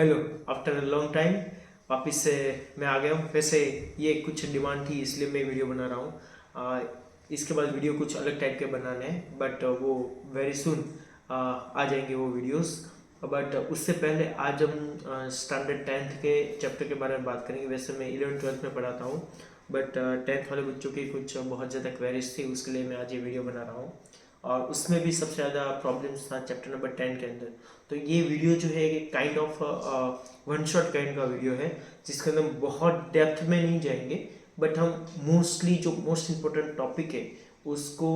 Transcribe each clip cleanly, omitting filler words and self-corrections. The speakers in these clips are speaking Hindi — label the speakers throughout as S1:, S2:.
S1: Hello. After a long time वापस से मैं आ गया हूँ। वैसे ये कुछ डिमांड थी इसलिए मैं वीडियो बना रहा हूँ। इसके बाद वीडियो कुछ अलग टाइप के बनाने हैं बट वो वेरी सुन आ जाएंगे वो वीडियोस। बट उससे पहले आज हम स्टैंडर्ड 10th के चैप्टर के बारे में बात करेंगे। वैसे मैं 11th-12th में पढ़ाता हूँ बट 10th वाले बच्चों की कुछ बहुत ज़्यादा क्वेरीज थी, उसके लिए मैं आज ये वीडियो बना रहा हूँ। और उसमें भी सबसे ज़्यादा प्रॉब्लम्स था चैप्टर नंबर 10 के अंदर। तो ये वीडियो जो है एक kind of one shot kind का वीडियो है जिसके अंदर हम बहुत डेप्थ में नहीं जाएंगे बट हम मोस्टली जो मोस्ट इम्पोर्टेंट टॉपिक है उसको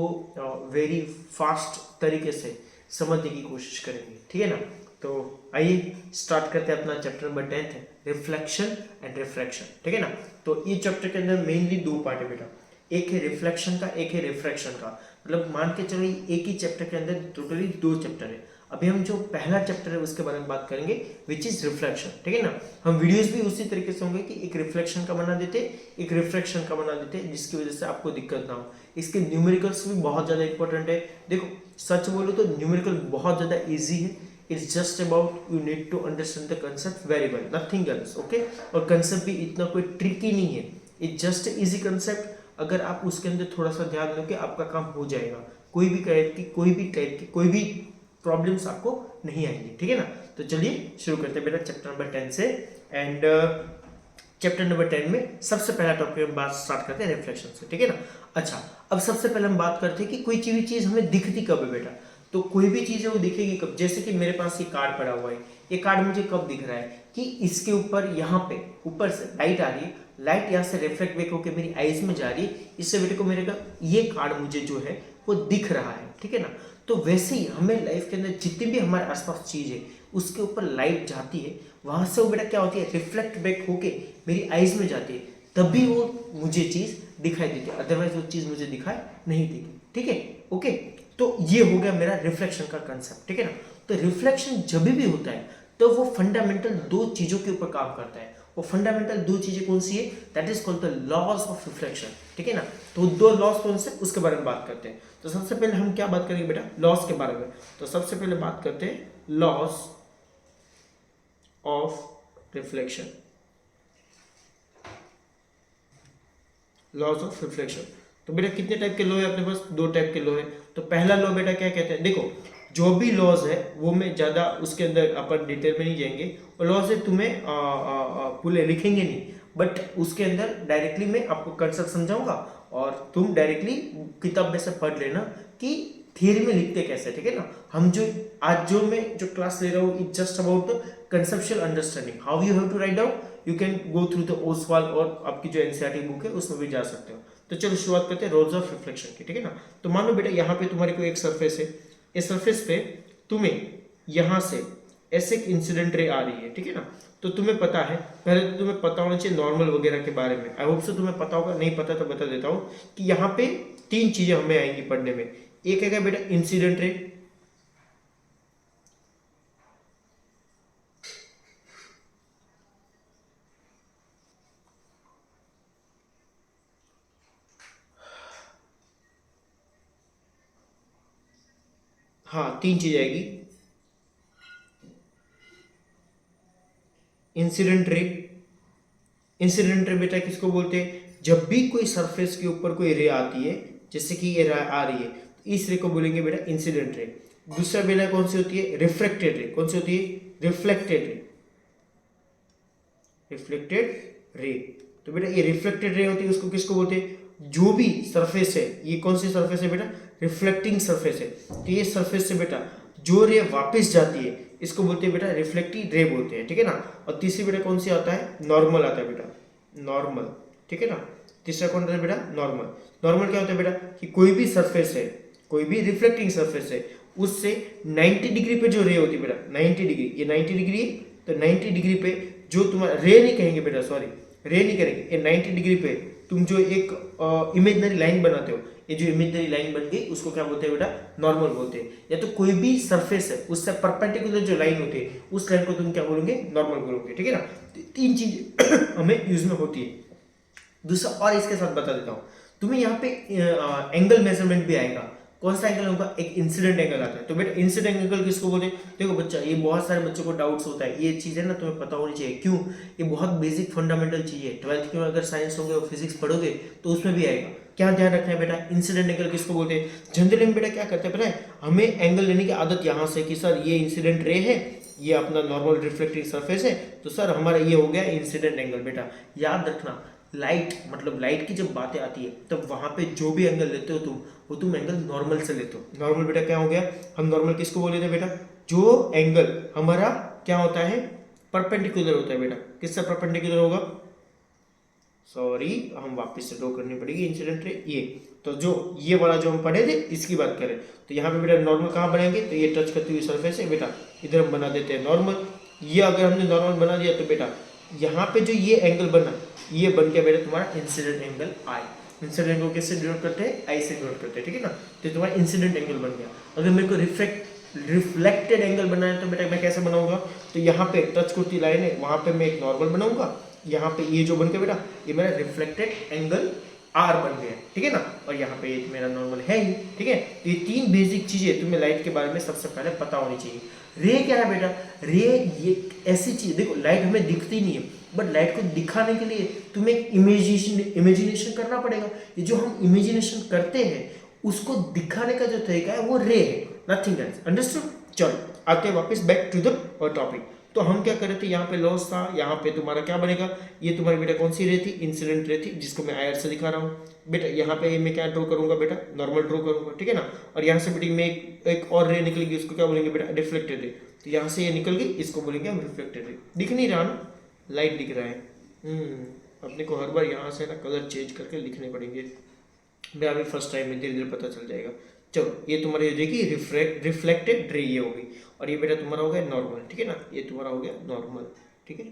S1: वेरी फास्ट तरीके से समझने की कोशिश करेंगे, ठीक है ना। तो आइए स्टार्ट करते हैं अपना चैप्टर नंबर 10 है रिफ्लेक्शन एंड रिफ्रैक्शन, ठीक है ना। तो ये चैप्टर के अंदर मेनली दो पार्ट है बेटा, एक है रिफ्लेक्शन का, एक है रिफ्रैक्शन का। मतलब मान के चलो एक ही चैप्टर के अंदर टोटली दो चैप्टर है। अभी हम जो पहला चैप्टर है उसके बारे में बात करेंगे विच इज रिफ्लेक्शन, ठीक है ना। हम वीडियोस भी उसी तरीके से होंगे कि एक रिफ्लेक्शन का बना देते, एक रिफ्रैक्शन का बना देते, जिसकी वजह से आपको दिक्कत ना हो। इसके न्यूमेरिकल्स भी बहुत ज़्यादा इंपॉर्टेंट है। देखो सच बोलो तो न्यूमेरिकल बहुत ज़्यादा ईजी है। It's just about you need to understand the concept very well, nothing else, okay. और कंसेप्ट भी इतना कोई ट्रिकी नहीं है, इट्स जस्ट इजी कंसेप्ट। अगर आप उसके अंदर थोड़ा सा ध्यान दोगे आपका काम हो जाएगा। कोई भी प्रॉब्लम्स आपको नहीं आएंगी, ठीक है ना। तो चलिए शुरू करते हैं बेटा चैप्टर नंबर 10 से। एंड चैप्टर नंबर 10 में सबसे पहला टॉपिक हम बात स्टार्ट करते हैं रिफ्लेक्शन से, ठीक है ना। अच्छा, अब सबसे पहले हम बात करते हैं कि कोई चीज हमें दिखती कब है बेटा। तो कोई भी चीज है वो दिखेगी कब। जैसे कि मेरे पास ये कार्ड पड़ा हुआ है, ये कार्ड मुझे कब दिख रहा है कि इसके ऊपर यहाँ पे ऊपर से लाइट आ रही है, लाइट यहाँ से रिफ्लेक्ट बैक होकर मेरी आईज में जा रही है, इससे बेटे को मेरे का ये कार्ड मुझे जो है वो दिख रहा है, ठीक है ना। तो वैसे ही हमें लाइफ के अंदर जितनी भी हमारे आसपास चीज है उसके ऊपर लाइट जाती है, वहां से वो बेटा क्या होती है, रिफ्लेक्ट बैक होके मेरी आईज में जाती है, तभी वो मुझे चीज दिखाई देती है, अदरवाइज वो चीज मुझे दिखाई नहीं देती, ठीक है। ओके, तो ये हो गया मेरा रिफ्लेक्शन का कंसेप्ट, ठीक है ना। तो रिफ्लेक्शन जब भी होता है तो वो फंडामेंटल दो चीजों के ऊपर काम करता है। वो फंडामेंटल दो चीजें कौन सी है, that is called the laws of reflection, ठीक है ना। तो दो लॉज कौन से उसके बारे में बात करते हैं। तो सबसे पहले हम क्या बात करेंगे बेटा, लॉज के बारे में। तो सबसे पहले बात करते हैं laws of reflection. Laws of reflection, तो बेटा कितने टाइप के लॉ है अपने पास, दो टाइप के लॉ है। तो पहला लॉ बेटा क्या कहते हैं, देखो जो भी लॉज है वो मैं ज्यादा उसके अंदर अपन डिटेल में नहीं जाएंगे, और लॉज है तुम्हें पूरे लिखेंगे नहीं, बट उसके अंदर डायरेक्टली मैं आपको कंसेप्ट समझाऊंगा और तुम डायरेक्टली किताब में से पढ़ लेना कि थियरी में लिखते कैसे, ठीक है ना। हम जो आज जो मैं जो क्लास ले रहा हूँ it just about the conceptual understanding, how you have to write down, you can go through the Oswal और आपकी जो एनसीईआरटी बुक है उसमें भी जा सकते हो। तो चलो शुरुआत करते हैं रोल्स ऑफ रिफ्लेक्शन की, ठीक है ना। तो मान लो बेटा यहाँ पे तुम्हारे को एक सरफेस है, इस सरफेस पे तुम्हें यहाँ से ऐसे एक इंसिडेंट रे आ रही है, ठीक है ना। तो तुम्हें पता है, पहले तो तुम्हें पता होना चाहिए नॉर्मल वगैरह के बारे में, आई होप सो तुम्हें पता होगा, नहीं पता तो बता देता हूँ कि यहाँ पे तीन चीजें हमें आएंगी पढ़ने में। एक है क्या बेटा इंसिडेंट रे, हाँ तीन चीज आएगी, इंसिडेंट रे। इंसिडेंट रे बेटा किसको बोलते हैं, जब भी कोई सरफेस के ऊपर कोई रे आती है, जैसे कि ये रे आ रही है, तो इस रे को बोलेंगे बेटा इंसिडेंट रे। दूसरा बेटा कौन सी होती है, रिफ्लेक्टेड रे। कौन सी होती है, रिफ्लेक्टेड रे, रिफ्लेक्टेड रे। तो बेटा ये रिफ्लेक्टेड रे होती है, उसको किसको बोलते हैं, जो भी सरफेस है, ये कौन सी सरफेस है बेटा, रिफ्लेक्टिंग सरफेस है। तो ये सरफेस से बेटा जो रे वापस जाती है इसको बोलते हैं बेटा रिफ्लेक्टिव रे बोलते हैं, ठीक है ना। और तीसरी बेटा कौन सी आता है, नॉर्मल आता है बेटा, नॉर्मल, ठीक है ना। तीसरा कौन आता है बेटा, नॉर्मल। नॉर्मल क्या होता है बेटा कि कोई भी सरफेस है, कोई भी रिफ्लेक्टिंग सरफेस है, उससे 90 डिग्री पे जो रे होती है बेटा, 90 डिग्री, ये 90 डिग्री है, तो 90 डिग्री पे जो तुम्हारा रे नहीं कहेंगे बेटा, सॉरी रे नहीं करेंगे, ये 90 डिग्री पे तुम जो एक इमेजनरी लाइन बनाते हो, ये जो इमेजनरी लाइन बन गई उसको क्या बोलते हैं बेटा, नॉर्मल बोलते हैं। या तो कोई भी सरफेस है उससे परपेंडिकुलर जो लाइन होती है उस लाइन को तुम क्या बोलोगे, नॉर्मल बोलोगे, ठीक है ना। तीन चीज हमें यूज में होती है। दूसरा और इसके साथ बता देता हूं तुम्हें, यहाँ पे एंगल मेजरमेंट भी आएगा। कौन सा एंगल होगा, एक इंसिडेंट एंगल आता है। तो बेटा इंसिडेंट एंगल किसको बोलते हैं? देखो बच्चा, ये बहुत सारे बच्चों को डाउट्स होता है, ये चीज़ है ना तुम्हें पता होनी चाहिए। क्यों? ये बहुत बेसिक फंडामेंटल चीज़ है। 12th में अगर साइंस होगे और फिजिक्स पढ़ोगे तो उसमें भी आएगा। क्या ध्यान रखना है बेटा, इंसिडेंट एंगल किसको बोलते हैं? जनरली में बेटा क्या करते हैं पता है, हमें एंगल लेने की आदत यहाँ से कि सर ये इंसिडेंट रे है, ये अपना नॉर्मल रिफ्लेक्टिंग सरफेस है, तो सर हमारा ये हो गया इंसिडेंट एंगल। बेटा याद रखना, लाइट मतलब लाइट की जब बातें आती है तब वहां पे जो भी एंगल लेते हो तुम, वो तुम एंगल नॉर्मल से लेते हो। नॉर्मल बेटा क्या हो गया, हम नॉर्मल किसको बोले थे बेटा? जो एंगल हमारा क्या होता है, परपेंडिकुलर होता है। बेटा किससे परपेंडिकुलर होगा? सॉरी, हम वापस से ड्रॉ करनी पड़ेगी इंसिडेंट रे। ये तो जो ये वाला जो हम पढ़े थे इसकी बात करें तो यहाँ पे बेटा नॉर्मल कहाँ बनाएंगे? तो ये टच करती हुई सरफेस है बेटा, इधर हम बना देते हैं नॉर्मल। ये अगर हमने नॉर्मल बना दिया तो बेटा यहाँ पे जो ये एंगल बना, ये बन गया बेटा तुम्हारा इंसिडेंट एंगल आई। इंसिडेंट एंगल किससे डिनोट करते हैं? आई से डिनोट करते हैं, ठीक है ना। तो तुम्हारा इंसिडेंट एंगल बन गया। अगर मेरे को रिफ्लेक्टेड एंगल बनाना है तो बेटा मैं कैसे बनाऊंगा? तो यहाँ पे टच करती लाइन है, वहां पे मैं एक नॉर्मल बनाऊंगा। यहाँ पे ये जो बन गया बेटा, ये मेरा रिफ्लेक्टेड एंगल आर बन गया, ठीक है ना। और यहाँ पे ये मेरा नॉर्मल है ही, ठीक है। तो ये तीन बेसिक चीजें तुम्हें लाइट के बारे में सबसे पहले पता होनी चाहिए। रे क्या है बेटा? रे ये ऐसी चीज, देखो लाइट हमें दिखती नहीं है, बट लाइट को दिखाने के लिए तुम्हें इमेजिनेशन करना पड़ेगा। ये जो हम इमेजिनेशन करते हैं उसको दिखाने का जो तरीका है वो रे है, नथिंग एल्स। अंडरस्टूड? चलो आते हैं वापस बैक टू द टॉपिक। तो हम क्या कर रहे थे, यहाँ पे लॉस था, यहाँ पे तुम्हारा क्या बनेगा, ये तुम्हारी बेटा कौन सी रे थी? इंसिडेंट रे थी, जिसको मैं आयर से दिखा रहा हूँ बेटा। यहाँ पे मैं क्या ड्रॉ करूंगा बेटा? नॉर्मल ड्रॉ करूंगा, ठीक है ना। और यहाँ से बेटा में एक और रे निकलेगी, उसको क्या बोलेंगे बेटा? Reflected ray. तो यहाँ से ये निकल गई, इसको बोलेंगे हम रिफ्लेक्टेड रे। दिख नहीं रहा ना, लाइट दिख रहा है। अपने को हर बार यहाँ से ना कलर चेंज करके लिखने पड़ेंगे। मैं अभी फर्स्ट टाइम में धीरे धीरे पता चल जाएगा। चलो ये तुम्हारी हो जाएगी रिफ्लेक्टेड रे, ये होगी। और ये बेटा तुम्हारा हो गया नॉर्मल, ठीक है ना। ये तुम्हारा हो गया नॉर्मल, ठीक है।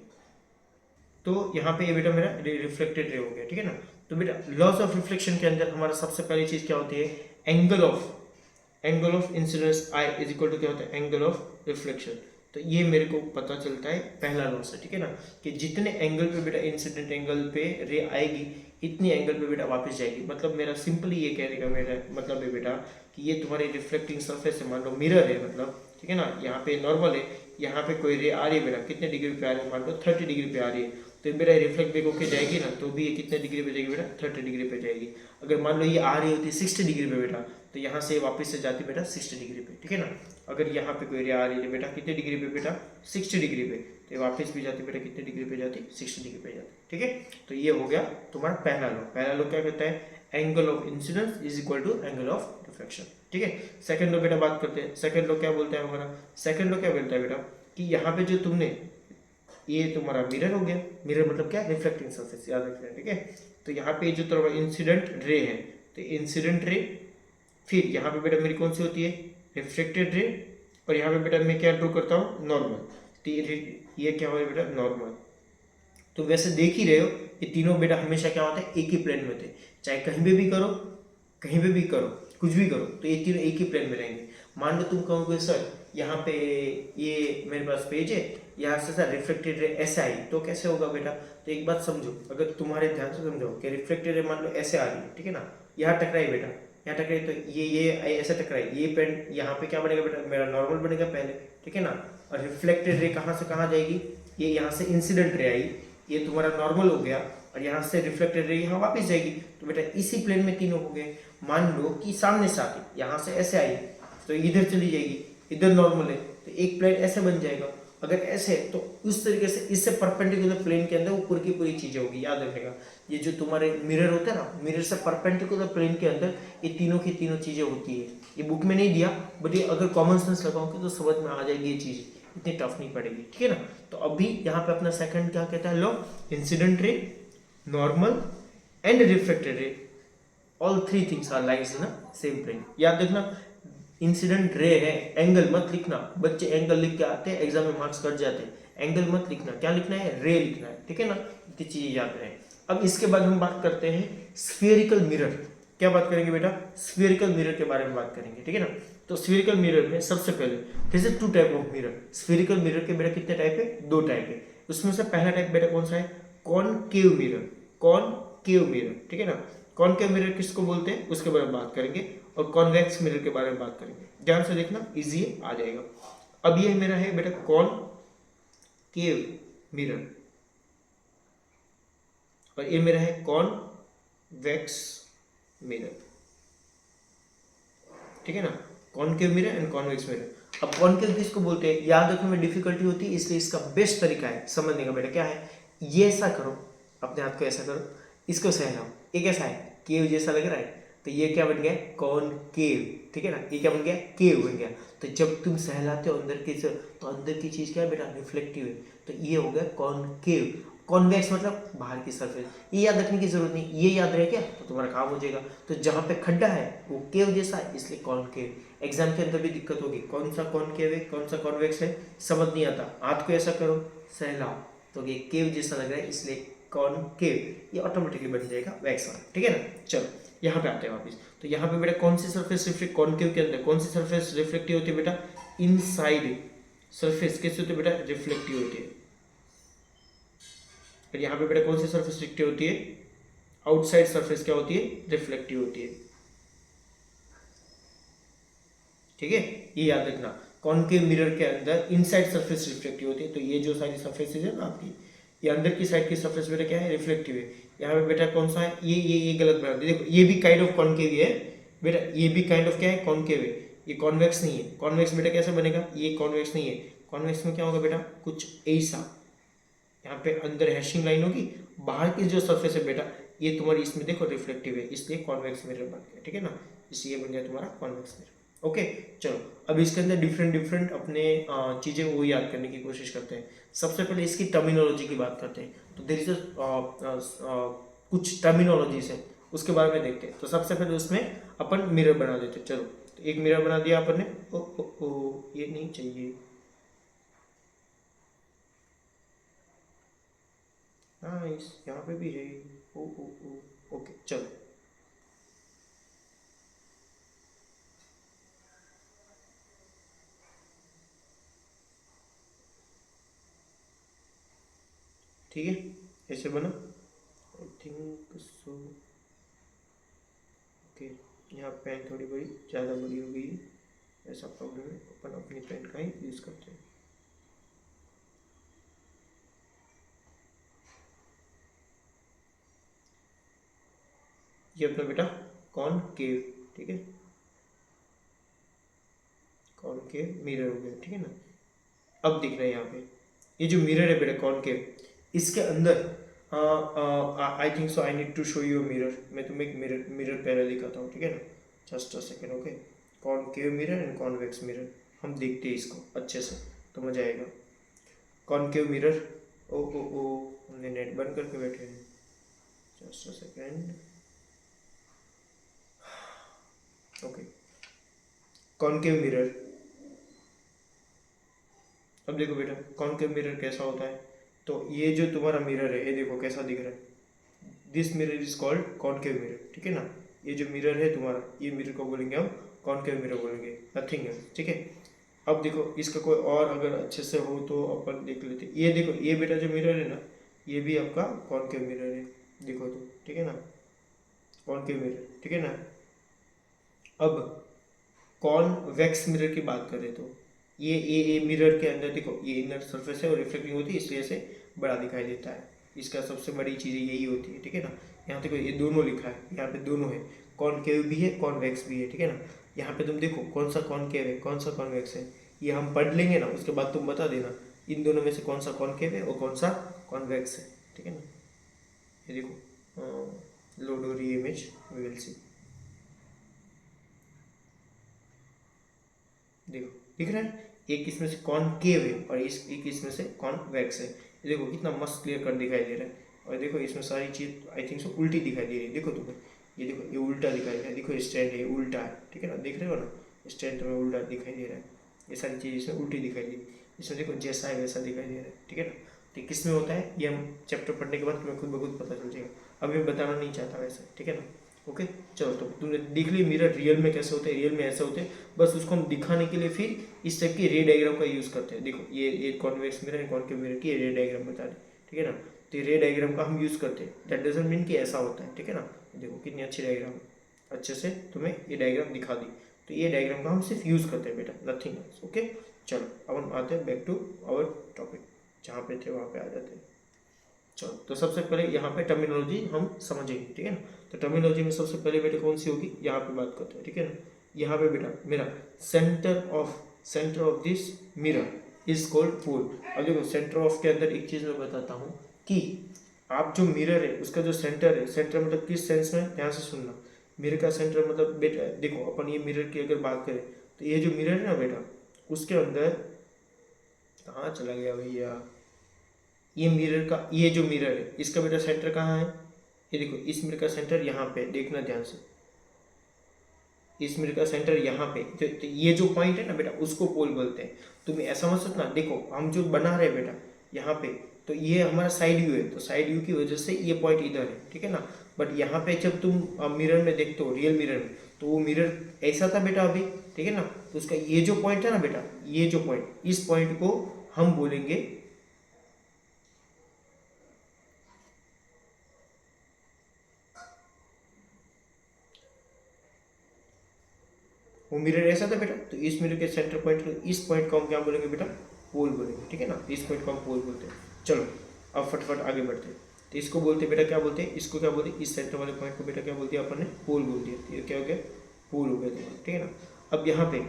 S1: तो यहाँ पे ये बेटा मेरा रिफ्लेक्टेड रे हो गया, ठीक है ना। तो बेटा लॉस ऑफ रिफ्लेक्शन के अंदर हमारा सबसे पहली चीज क्या होती है? Angle of incidence I is equal to क्या होता है? Angle of reflection. तो ये मेरे को पता चलता है पहला लॉ से, ठीक है ना, कि जितने एंगल पे बेटा इंसिडेंट एंगल पे रे आएगी इतनी एंगल पे बेटा वापस जाएगी। मतलब मेरा सिंपली ये कहने का मेरा मतलब है बेटा कि ये तुम्हारी रिफ्लेक्टिंग सरफेस है, मान लो मिरर है, मतलब ठीक है ना। यहाँ पे नॉर्मल है, यहाँ पे कोई रे आ रही है बेटा, कितने डिग्री पे आ रही है? मान लो 30 डिग्री पे आ रही है। तो बेटा रिफ्लेक्ट बैक होके जाएगी ना, तो भी ये कितने डिग्री पे जाएगी बेटा? 30 डिग्री पे जाएगी। अगर मान लो ये आ रही होती है 60 डिग्री पे बेटा, तो यहाँ से वापस से जाती बेटा 60 डिग्री पे, ठीक है ना। अगर यहाँ पे कोई रे आ रही है बेटा कितने डिग्री पे बेटा? 60 डिग्री पे, तो वापस भी जाती बेटा कितने डिग्री पे जाती? 60 डिग्री पे जाती, ठीक है। तो ये हो गया तुम्हारा पहला लॉ। पहला लॉ क्या कहता है? Angle of incidence is equal to angle of reflection, ठीक है। सेकंड लॉ बेटा बात करते हैं। सेकंड लॉ क्या बोलता है हमारा? सेकंड लॉ क्या बोलता है बेटा कि यहाँ पे जो तुमने ये तुम्हारा मिरर हो गया, मिरर मतलब क्या? रिफ्लेक्टिंग सरफेस, याद रखना, ठीक है। तो यहाँ पे जो तुम्हारा इंसिडेंट रे है, तो इंसिडेंट रे, फिर यहाँ पे बेटा मेरी कौन सी होती है? Reflected ray. और यहाँ पे बेटा मैं क्या ड्रॉ करता हूँ? नॉर्मल। तो ये क्या हो बेटा? नॉर्मल। तो वैसे देख ही रहे हो ये तीनों बेटा हमेशा क्या होता है? एक ही प्लेन में थे। चाहे कहीं पे भी करो, कहीं पे भी करो, कुछ भी करो, तो ये तीनों एक ही प्लेन में रहेंगे। मान लो तुम कहोगे सर यहाँ पे ये मेरे पास पेज है, यहाँ से सर रिफ्लेक्टेड रे ऐसे आई, तो कैसे होगा बेटा? तो एक बात समझो, अगर तुम्हारे ध्यान से समझो कि रिफ्लेक्टेड रे मान लो ऐसे आ रही है, ठीक है ना, यहाँ टकराई बेटा, यहाँ टकराई, तो ये ऐसे टकराई, ये पेन यहाँ पे क्या बनेगा बेटा? मेरा नॉर्मल बनेगा पहले, ठीक है ना। और रिफ्लेक्टेड रे कहाँ से कहाँ जाएगी? ये यहाँ से इंसिडेंट रे आई, ये तुम्हारा नॉर्मल हो गया, और यहाँ से रिफ्लेक्टेड रे यहाँ वापस जाएगी। तो बेटा इसी प्लेन में तीनों हो गए। मान लो कि सामने से आती, यहाँ से ऐसे आई, तो इधर चली जाएगी, इधर नॉर्मल है, तो एक प्लेन ऐसे बन जाएगा। अगर ऐसे तो उस तरीके से इससे परपेंडिकुलर प्लेन के अंदर वो पूरी की पूरी चीजें होगी, याद रखेगा। ये जो तुम्हारे मिरर होता है ना, मिरर से परपेंडिकुलर प्लेन के अंदर ये तीनों की तीनों चीजें होती है। ये बुक में नहीं दिया, बट ये अगर कॉमन सेंस लगाओगे तो समझ में आ जाएगी ये चीज, इतनी टफ नहीं पड़ेगी, ठीक है ना। तो अभी यहाँ पे अपना सेकंड क्या कहता है law? Incident ray, normal and reflected ray, all three things are lies in same plane. याद रखना इंसिडेंट रे है, एंगल मत लिखना। बच्चे एंगल लिख के आते हैं, एग्जाम में मार्क्स कट जाते हैं। एंगल मत लिखना, क्या लिखना है? रे लिखना है, ठीक है ना। इतनी चीजें याद रहे। अब इसके बाद हम बात करते हैं स्फेरिकल मिरर। क्या बात करेंगे बेटा? स्फेरिकल मिरर के बारे में बात करेंगे, ठीक है ना। तो स्फेरिकल मिरर में सबसे पहले this is 2 type of mirror. Spherical mirror के बेटा कितने टाइप है? 2 टाइप है। उसमें से पहला टाइप बेटा कौन सा है? कॉनकेव मिरर, कॉनकेव मिरर, ठीक है ना। कॉनकेव मिरर किसको बोलते हैं उसके बारे में बात करेंगे। और कॉन्वेक्स मिरर के बारे में बात करेंगे। ध्यान से देखना, इजी है, आ जाएगा। अब ये मेरा है बेटा कॉनकेव मिरर और ये मेरा है कॉन्वेक्स मिरर, ठीक है ना, concave mirror and convex mirror. अब कॉनकेव किसको बोलते हैं, याद रखने में डिफिकल्टी होती है, इसलिए इसका बेस्ट तरीका है समझने का बेटा क्या है, ये ऐसा करो, अपने हाथ को ऐसा करो, इसको सहलाओ, ये कैसा है, केव जैसा लग रहा है, तो ये क्या बन गया, कॉनकेव, ठीक है ना, ये क्या बन गया, केव बन गया। तो जब तुम सहलाते हो अंदर की, तो अंदर की चीज क्या है बेटा, रिफ्लेक्टिव है, तो ये हो गया कॉनकेव। कॉन्वेक्स मतलब बाहर की सरफेस, ये याद रखने की जरूरत नहीं, ये याद रहे क्या तो तुम्हारा काम हो जाएगा। तो जहां पे खड्डा है वो केव जैसा है, इसलिए कॉनकेव। एग्जाम के अंदर भी दिक्कत होगी, कौन सा कॉनकेव है कौन सा कॉन्वेक्स है, समझ नहीं आता, हाथ को ऐसा करो, सहलाओ, तो ये केव जैसा लग रहा है, इसलिए कॉनकेव, ये ऑटोमेटिकली बन जाएगा वैक्स वाला, ठीक है ना। चलो यहाँ पे आते हैं वापस, तो यहाँ पे बेटा कौन सी सरफेस रिफ्लेक्ट, कॉनकेव के अंदर कौन सी सरफेस रिफ्लेक्टिव होती है बेटा, इनसाइड सरफेस कैसे होती है बेटा, रिफ्लेक्टिव होती है। और यहाँ पे बेटा कौन सी सरफेस रिफ्लेक्टिव होती है, आउटसाइड सरफेस क्या होती है, रिफ्लेक्टिव होती है, ठीक है, ये याद रखना। कॉनकेव मिरर के अंदर इनसाइड सरफेस रिफ्लेक्टिव होती है, तो ये जो सारी सरफेसेज है ना आपकी, ये अंदर की साइड की सरफेस बेटा क्या है, रिफ्लेक्टिव है। यहाँ पे बेटा कौन सा है, ये गलत बना दिया, देखो ये भी काइंड ऑफ कॉनकेव है बेटा, ये भी काइंड ऑफ क्या है, कॉनकेव है, ये कॉन्वेक्स नहीं है। कॉन्वेक्स बेटा कैसे बनेगा, ये कॉन्वेक्स नहीं है, कॉन्वेक्स में क्या होगा बेटा, कुछ ऐसा, यहाँ पे अंदर हैशिंग लाइन होगी, बाहर की जो सरफेस है बेटा ये तुम्हारी इसमें देखो रिफ्लेक्टिव है, इसलिए कॉन्वेक्स मिरर बन गया, ठीक है ना, इसलिए बन गया तुम्हारा कॉन्वेक्स मिरर। ओके चलो, अब इसके अंदर डिफरेंट अपने चीज़ें वो याद करने की कोशिश करते हैं। सबसे पहले इसकी टर्मिनोलॉजी की बात करते हैं, तो देयर इज कुछ टर्मिनोलॉजीज है, उसके बारे में देखते हैं। तो सबसे पहले उसमें अपन मिरर बना देते हैं। चलो तो एक मिरर बना दिया अपन ने, ओ ये नहीं चाहिए, हाँ इस यहाँ पे भी है, ओ ओके चलो, ठीक है ऐसे बना, आई थिंक सो, ओके। यहाँ पेन थोड़ी बड़ी ज़्यादा बड़ी हो गई है, ऐसा प्रॉब्लम है, अपन अपनी पेन का ही यूज़ करते हैं। ये अपना बेटा कॉनकेव, ठीक है, कॉनकेव मिरर हो गया, ठीक है ना। अब दिख रहा है यहाँ पे, ये जो मिरर है बेटा कॉनकेव, इसके अंदर I think so I need to show you mirror, मैं तुम्हें एक मिरर पहले दिखाता हूँ, ठीक है ना, just a second, okay. Concave mirror and convex mirror, हम देखते हैं इसको अच्छे से तो मजा आएगा। कॉनकेव मिरर, ओ हमने नेट बंद करके बैठे हैं, just a second, okay. Concave mirror, अब देखो बेटा कॉनकेव मिरर कैसा होता है, तो ये जो तुम्हारा मिरर है ये देखो कैसा दिख रहा है, this mirror is called concave mirror, ठीक है ना। ये जो मिरर है तुम्हारा, ये मिरर को बोलेंगे हम कॉनकेव मिरर बोलेंगे, नथिंग है, ठीक है। अब देखो इसका कोई और अगर अच्छे से हो तो अपन देख लेते, ये देखो ये बेटा जो मिरर है ना, ये भी आपका कॉनकेव मिरर है, देखो तो, ठीक है ना, कॉनकेव मिरर, ठीक है ना। अब कॉन्वेक्स मिरर की बात करें तो ये मिरर के अंदर देखो ये इनर सरफेस है और रिफ्लेक्टिंग होती है, इसलिए इसे बड़ा दिखाई देता है, इसका सबसे बड़ी चीज़ यही होती है, ठीक है ना। यहाँ देखो ये दोनों लिखा है, यहाँ पे दोनों है, कॉनकेव भी है कॉन्वेक्स भी है, ठीक है ना। यहाँ पे तुम देखो कौन सा कॉनकेव है कौन सा कॉन्वेक्स है, ये हम पढ़ लेंगे ना, उसके बाद तुम बता देना इन दोनों में से कौन सा कॉनकेव है और कौन सा कॉन्वेक्स है, ठीक है ना। ये देखो लोड हो रही है इमेज, वी विल सी, देखो दिख रहा है, एक इसमें से कॉनकेव है और एक इसमें से कॉन्वेक्स है, ये देखो कितना मस्त क्लियर कट दिखाई दे रहा है। और देखो इसमें सारी चीज आई थिंक सो उल्टी दिखाई दे रही है, देखो तुम्हें, ये देखो ये उल्टा दिखाई दे रहा है, देखो स्टैंड है उल्टा है, ठीक है ना, देख रहे हो ना, स्टैंड तुम्हें उल्टा दिखाई दे रहा है, ये सारी चीज़ इसमें उल्टी दिखाई दे रही है, इसमें देखो जैसा है वैसा दिखाई दे रहा है, ठीक है ना। तो किस में होता है ये हम चैप्टर पढ़ने के बाद तुम्हें खुद ब खुद पता चल जाएगा, अभी मैं बताना नहीं चाहता वैसे, ठीक है ना। ओके चलो, तो तुमने देख ली मिरर रियल में कैसे होते हैं, रियल में ऐसे होते हैं, बस उसको हम दिखाने के लिए फिर इस टाइप की रे डायग्राम का यूज़ करते हैं। देखो ये कॉन्वेक्स मिरर है, कॉनकेव मिरर की रे डायग्राम बता दें, ठीक है ना। तो ये रे डायग्राम का हम यूज़ करते हैं, दैट डजंट मीन कि ऐसा होता है, ठीक है ना। देखो कितनी अच्छी डायग्राम है, अच्छे से तुम्हें ये डायग्राम दिखा दी। तो ये डायग्राम का हम सिर्फ यूज़ करते हैं बेटा, नथिंग एल्स। ओके, चलो अब हम आते हैं बैक टू आवर टॉपिक, जहाँ पे थे वहाँ पे आ जाते हैं। चलो, तो सबसे पहले यहाँ पे टर्मिनोलॉजी हम समझेंगे, ठीक है ना। तो टर्मिनोलॉजी में सबसे पहले बेटा कौन सी होगी, यहाँ पे बात करते हैं, ठीक है ना। यहाँ पे बेटा मेरा centre of this mirror is called pole. अब देखो सेंटर ऑफ के अंदर एक चीज़ मैं बताता हूँ कि आप जो मिरर है उसका जो सेंटर है, सेंटर मतलब किस सेंस में, ध्यान से सुनना। मिरर का सेंटर मतलब बेटा देखो, अपन ये मिरर की अगर बात करें तो ये जो मिरर है ना बेटा, उसके अंदर कहाँ चला गया भैया, ये मिरर का, ये जो मिरर है इसका बेटा सेंटर कहाँ है, ये देखो इस मिरर का सेंटर यहाँ पे, देखना ध्यान से, इस मिरर का सेंटर यहाँ पे, तो ये जो पॉइंट है ना बेटा उसको पोल बोलते हैं। तुम्हें ऐसा मत सोचना, देखो हम जो बना रहे हैं बेटा यहाँ पे, तो ये हमारा साइड व्यू है, तो साइड व्यू की वजह से ये पॉइंट इधर है, ठीक है ना। बट यहाँ पे जब तुम मिरर में देखते हो, रियल मिरर में, तो वो मिरर ऐसा था बेटा अभी, ठीक है ना। तो उसका ये जो पॉइंट है ना बेटा, ये जो पॉइंट, इस पॉइंट को हम बोलेंगे, वो मिरर ऐसा था बेटा, तो इस मिरर के सेंटर पॉइंट, इस पॉइंट को हम क्या बोलेंगे बेटा, पोल बोलेंगे, ठीक है ना। इस पॉइंट को हम पोल बोलते हैं। चलो अब फटाफट आगे बढ़ते हैं। तो इसको बोलते हैं बेटा, क्या बोलते हैं, इसको क्या बोलते हैं, इस सेंटर वाले पॉइंट को बेटा क्या बोलते हैं, अपन ने पोल बोल दिया। तो ये क्या हो गया, पोल हो गया तुम्हारा, ठीक है ना। अब यहाँ पे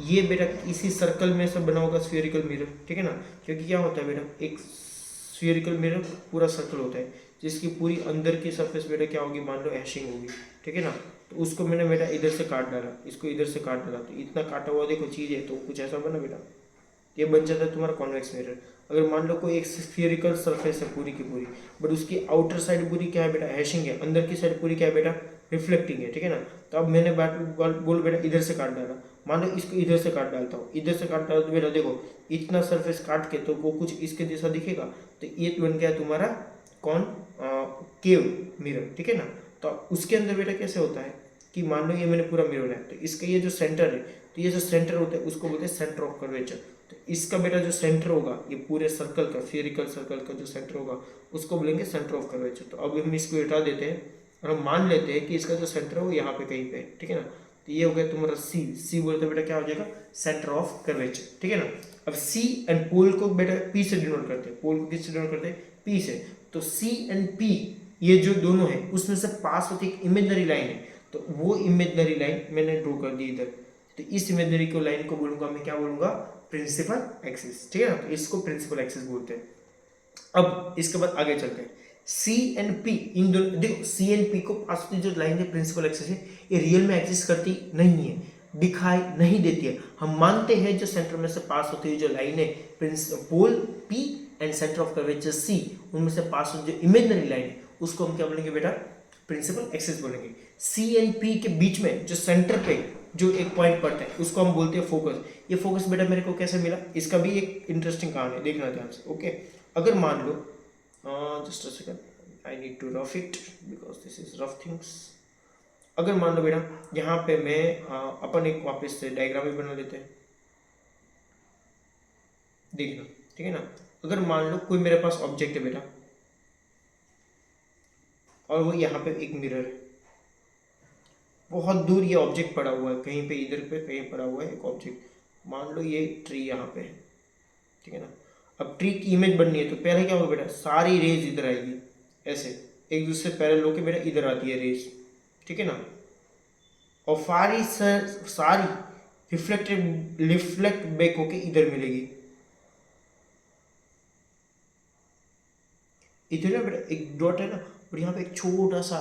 S1: ये बेटा इसी सर्कल में सब बना होगा स्फीयरिकल मिरर, ठीक है ना। क्योंकि क्या होता है बेटा, एक स्फीयरिकल मिरर पूरा सर्कल होता है, जिसकी पूरी अंदर की सरफेस बेटा क्या होगी, मान लो हैशिंग होगी, ठीक है ना। तो उसको मैंने बेटा इधर से काट डाला, इसको इधर से काट डाला, तो इतना काटा हुआ देखो चीज़ है, तो कुछ ऐसा बना बेटा, ये बन जाता है तुम्हारा कॉन्वेक्स मिरर। अगर मान लो कोई एक स्फीयरिकल सरफेस है पूरी की पूरी, बट उसकी आउटर साइड पूरी क्या है बेटा, हैशिंग है, अंदर की साइड पूरी क्या है बेटा, रिफ्लेक्टिंग है, ठीक है ना। तो अब मैंने बात बोल बेटा इधर से काट डाला, मान लो इसको इधर से काट डालता हूँ, इधर से काट डाला तो बेटा देखो इतना सरफेस काट के तो वो कुछ इसके जैसा दिखेगा, तो ये बन गया तुम्हारा कौन, केव मिरर, ठीक है ना। तो उसके अंदर बेटा कैसे होता है कि मान लो ये मैंने पूरा मिरर है, तो इसका ये जो सेंटर है, तो ये जो सेंटर होता है उसको बोलते हैं सेंटर ऑफ कर्वेचर। तो इसका बेटा जो सेंटर होगा, ये पूरे सर्कल का, स्फीयरिकल सर्कल का जो सेंटर होगा उसको बोलेंगे सेंटर ऑफ कर्वेचर। तो अब हम इसको हटा देते हैं और हम मान लेते हैं कि इसका जो सेंटर है वो यहाँ पे कहीं पे है, ठीक है ना। तो ये हो गया तुम्हारा सी बोलते बेटा क्या हो जाएगा, सेंटर ऑफ कर्वेचर, ठीक है ना। अब सी एंड पोल को बेटा पी से डिनोट करते हैं, पोल को किस से डिनोट करते हैं, पी से। तो सी एंड पी ये जो दोनों है उसमें से पास होती एक इमेजनरी लाइन है, तो वो इमेजनरी लाइन मैंने ड्रॉ कर दी इधर। तो इस इमेजनरी को लाइन को बोलूंगा मैं, क्या बोलूंगा, प्रिंसिपल एक्सिस, ठीक है ना। तो इसको प्रिंसिपल एक्सिस बोलते हैं। अब इसके बाद आगे चलते हैं, सी एंड पी, इन दोनों देखो सी एंड पी को पास होती जो लाइन है प्रिंसिपल एक्सिस है, ये रियल में एग्जिस्ट करती नहीं है, दिखाई नहीं देती है। हम मानते हैं जो सेंटर में से पास होती है जो लाइन है, pole P and centre of curvature C, उनमें से पास होती जो इमेजनरी लाइन है उसको हम क्या बोलेंगे बेटा, प्रिंसिपल एक्सिस बोलेंगे। सी एंड पी के बीच में जो सेंटर पे जो एक पॉइंट पड़ता है उसको हम बोलते हैं फोकस। ये फोकस बेटा मेरे को कैसे मिला, इसका भी एक इंटरेस्टिंग कहानी है, देखना ध्यान से। ओके, अगर मान लो just a second, I need to rough it because this is rough things. अगर मान लो बेटा यहाँ पे मैं अपन एक वापस से डायग्राम भी बना लेते हैं, देखना, ठीक है ना। अगर मान लो कोई मेरे पास ऑब्जेक्ट है बेटा, और वो यहाँ पे एक मिरर है, बहुत दूर ये ऑब्जेक्ट पड़ा हुआ है, कहीं पे इधर पे कहीं पड़ा हुआ है एक ऑब्जेक्ट, मान लो ये ट्री यहाँ पे है, ठीक है ना। अब ट्री की इमेज बननी है तो पहले क्या होगा बेटा, सारी रेज इधर आएगी, ऐसे एक दूसरे पैरेलल होके बेटा इधर आती है रेज, ठीक है ना। और सारी रिफ्लेक्ट बैक होके इधर मिलेगी। इधर ना बेटा एक डॉट है ना, और यहाँ पे एक छोटा सा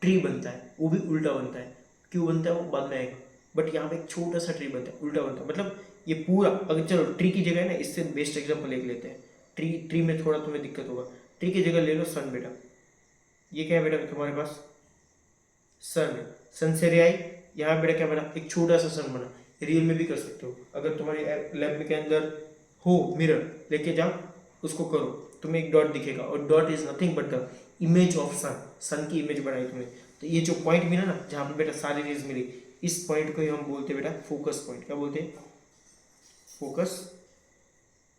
S1: ट्री बनता है, वो भी उल्टा बनता है, क्यों बनता है वो बाद में आएगा। बट यहाँ पे एक छोटा सा ट्री बनता है, उल्टा बनता है, मतलब ये पूरा, अगर चलो ट्री की जगह है ना, इससे बेस्ट एग्जांपल एक लेते हैं, ट्री में थोड़ा तुम्हें दिक्कत होगा, ट्री की जगह ले लो सन बेटा, ये क्या है बेटा तुम्हारे पास, सन है, सन से रे आई, यहाँ बेटा क्या बना, एक छोटा सा सन बना। रियल में भी कर सकते हो, अगर तुम्हारे लैब के अंदर हो मिरर, लेके जाओ उसको करो, तुम्हें एक डॉट दिखेगा, और dot is nothing but the image of sun, sun की इमेज बनाई तुम्हें। तो ये जो पॉइंट मिला ना जहाँ पे बेटा सारी रेज मिली, इस पॉइंट को ही हम बोलते हैं बेटा फोकस पॉइंट। क्या बोलते हैं, फोकस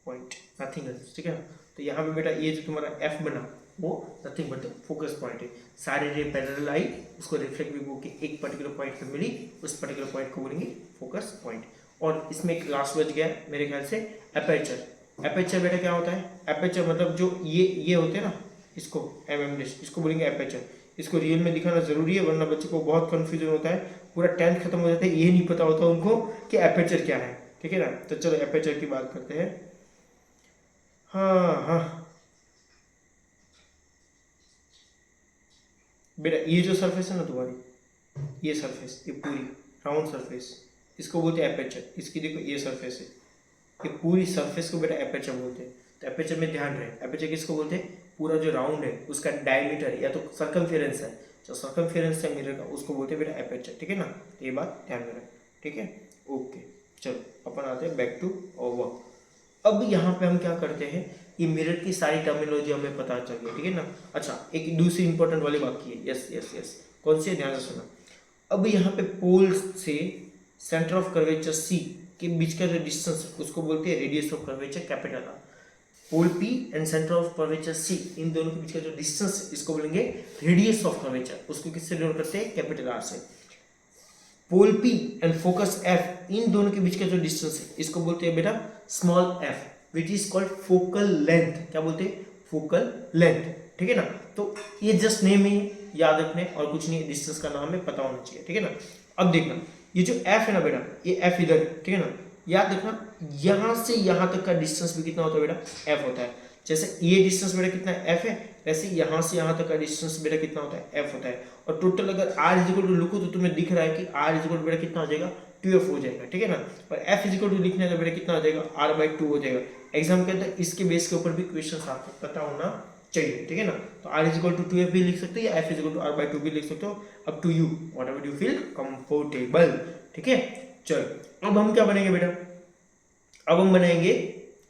S1: पॉइंट, नथिंग एल्स, ठीक है ना। तो यहाँ पे बेटा ये जो तुम्हारा एफ बना, वो नथिंग बट फोकस पॉइंट है। सारे रे पैरेलल आई, उसको रिफ्लेक्ट भी होके एक पर्टिकुलर पॉइंट पे मिली, उस पर्टिकुलर पॉइंट को बोलेंगे फोकस पॉइंट। और इसमें एक लास्ट बच गया मेरे ख्याल से एपर्चर। एपर्चर बेटा क्या होता है? एपर्चर मतलब जो ये होते हैं ना, इसको इसको बोलेंगे एपर्चर। इसको रियल में दिखाना जरूरी है, वरना बच्चे को बहुत कंफ्यूजन होता है, पूरा 10th खत्म हो जाता है, ये नहीं पता होता उनको कि एपर्चर क्या है। ठीक है ना? तो चलो एपर्चर की बात करते हैं। हाँ बेटा, ये जो सरफेस है ना तुम्हारी, ये सरफेस, ये पूरी राउंड सरफेस, इसको बोलते हैं एपर्चर। इसकी देखो ये सरफेस है, ये पूरी सरफेस को बेटा एपर्चर बोलते हैं। तो एपर्चर में ध्यान रहे, एपर्चर किसको बोलते हैं? पूरा जो राउंड है उसका डायमीटर या तो सर्कमफेरेंस है, जो सर्कमफेरेंस है मिरर का, उसको बोलते हैं बेटा एपर्चर। ठीक है ना? तो ये बात ध्यान में रहे। ठीक है, ओके। चलो अपन आते हैं बैक टू वर्क। अब यहाँ पे हम क्या करते हैं, ये मिरर की सारी टर्मिनोलॉजी हमें पता चल गई। ठीक है ना? अच्छा, एक दूसरी इंपॉर्टेंट वाली बाकी है। यस यस यस, कौन सी है? ध्यान से सुना। अब यहाँ पे पोल से सेंटर ऑफ कर्वेचर सी के बीच का जो डिस्टेंस है उसको बोलते हैं radius of curvature, capital R. Pole P and centre of curvature C, इन दोनों के बीच का जो डिस्टेंस है इसको बोलेंगे रेडियस ऑफ कर्वेचर। उसको किससे डिनोट करते हैं? कैपिटल आर से। Pole P and focus F, इन दोनों के बीच का जो डिस्टेंस है इसको बोलते हैं बेटा small F, which is called focal length. क्या बोलते हैं? Focal length. ठीक है ना? तो ये जस्ट नेम ही याद रखने और कुछ नहीं, डिस्टेंस का नाम है, पता होना चाहिए। ठीक है ना? अब देखना, ये जो एफ है ना बेटा, ये एफ इधर, ठीक है ना, याद रखना यहां से यहां तक का डिस्टेंस भी कितना होता है बेटा? एफ होता है। जैसे ये डिस्टेंस बेटा कितना है? एफ है। वैसे यहां से यहां तक का डिस्टेंस बेटा कितना होता है? एफ होता है। और टोटल अगर आर इज इक्वल टू लिखो तो तुम्हें दिख रहा है कि आर इज इक्वल टू बेटा कितना हो जाएगा? 2f हो जाएगा। ठीक है ना? और एफ इज इक्वल टू लिखने का बेटा कितना हो जाएगा? r/2 हो जाएगा। एग्जाम के अंदर इसके बेस के ऊपर भी क्वेश्चन आपको पता होना चाहिए। ठीक है ना? तो r is equal to 2f भी लिख सकते हो या f is equal to r/2 भी लिख सकते हो, up to you, whatever you feel comfortable. ठीक है, चलो अब हम क्या बनेंगे बेटा? अब हम बनाएंगे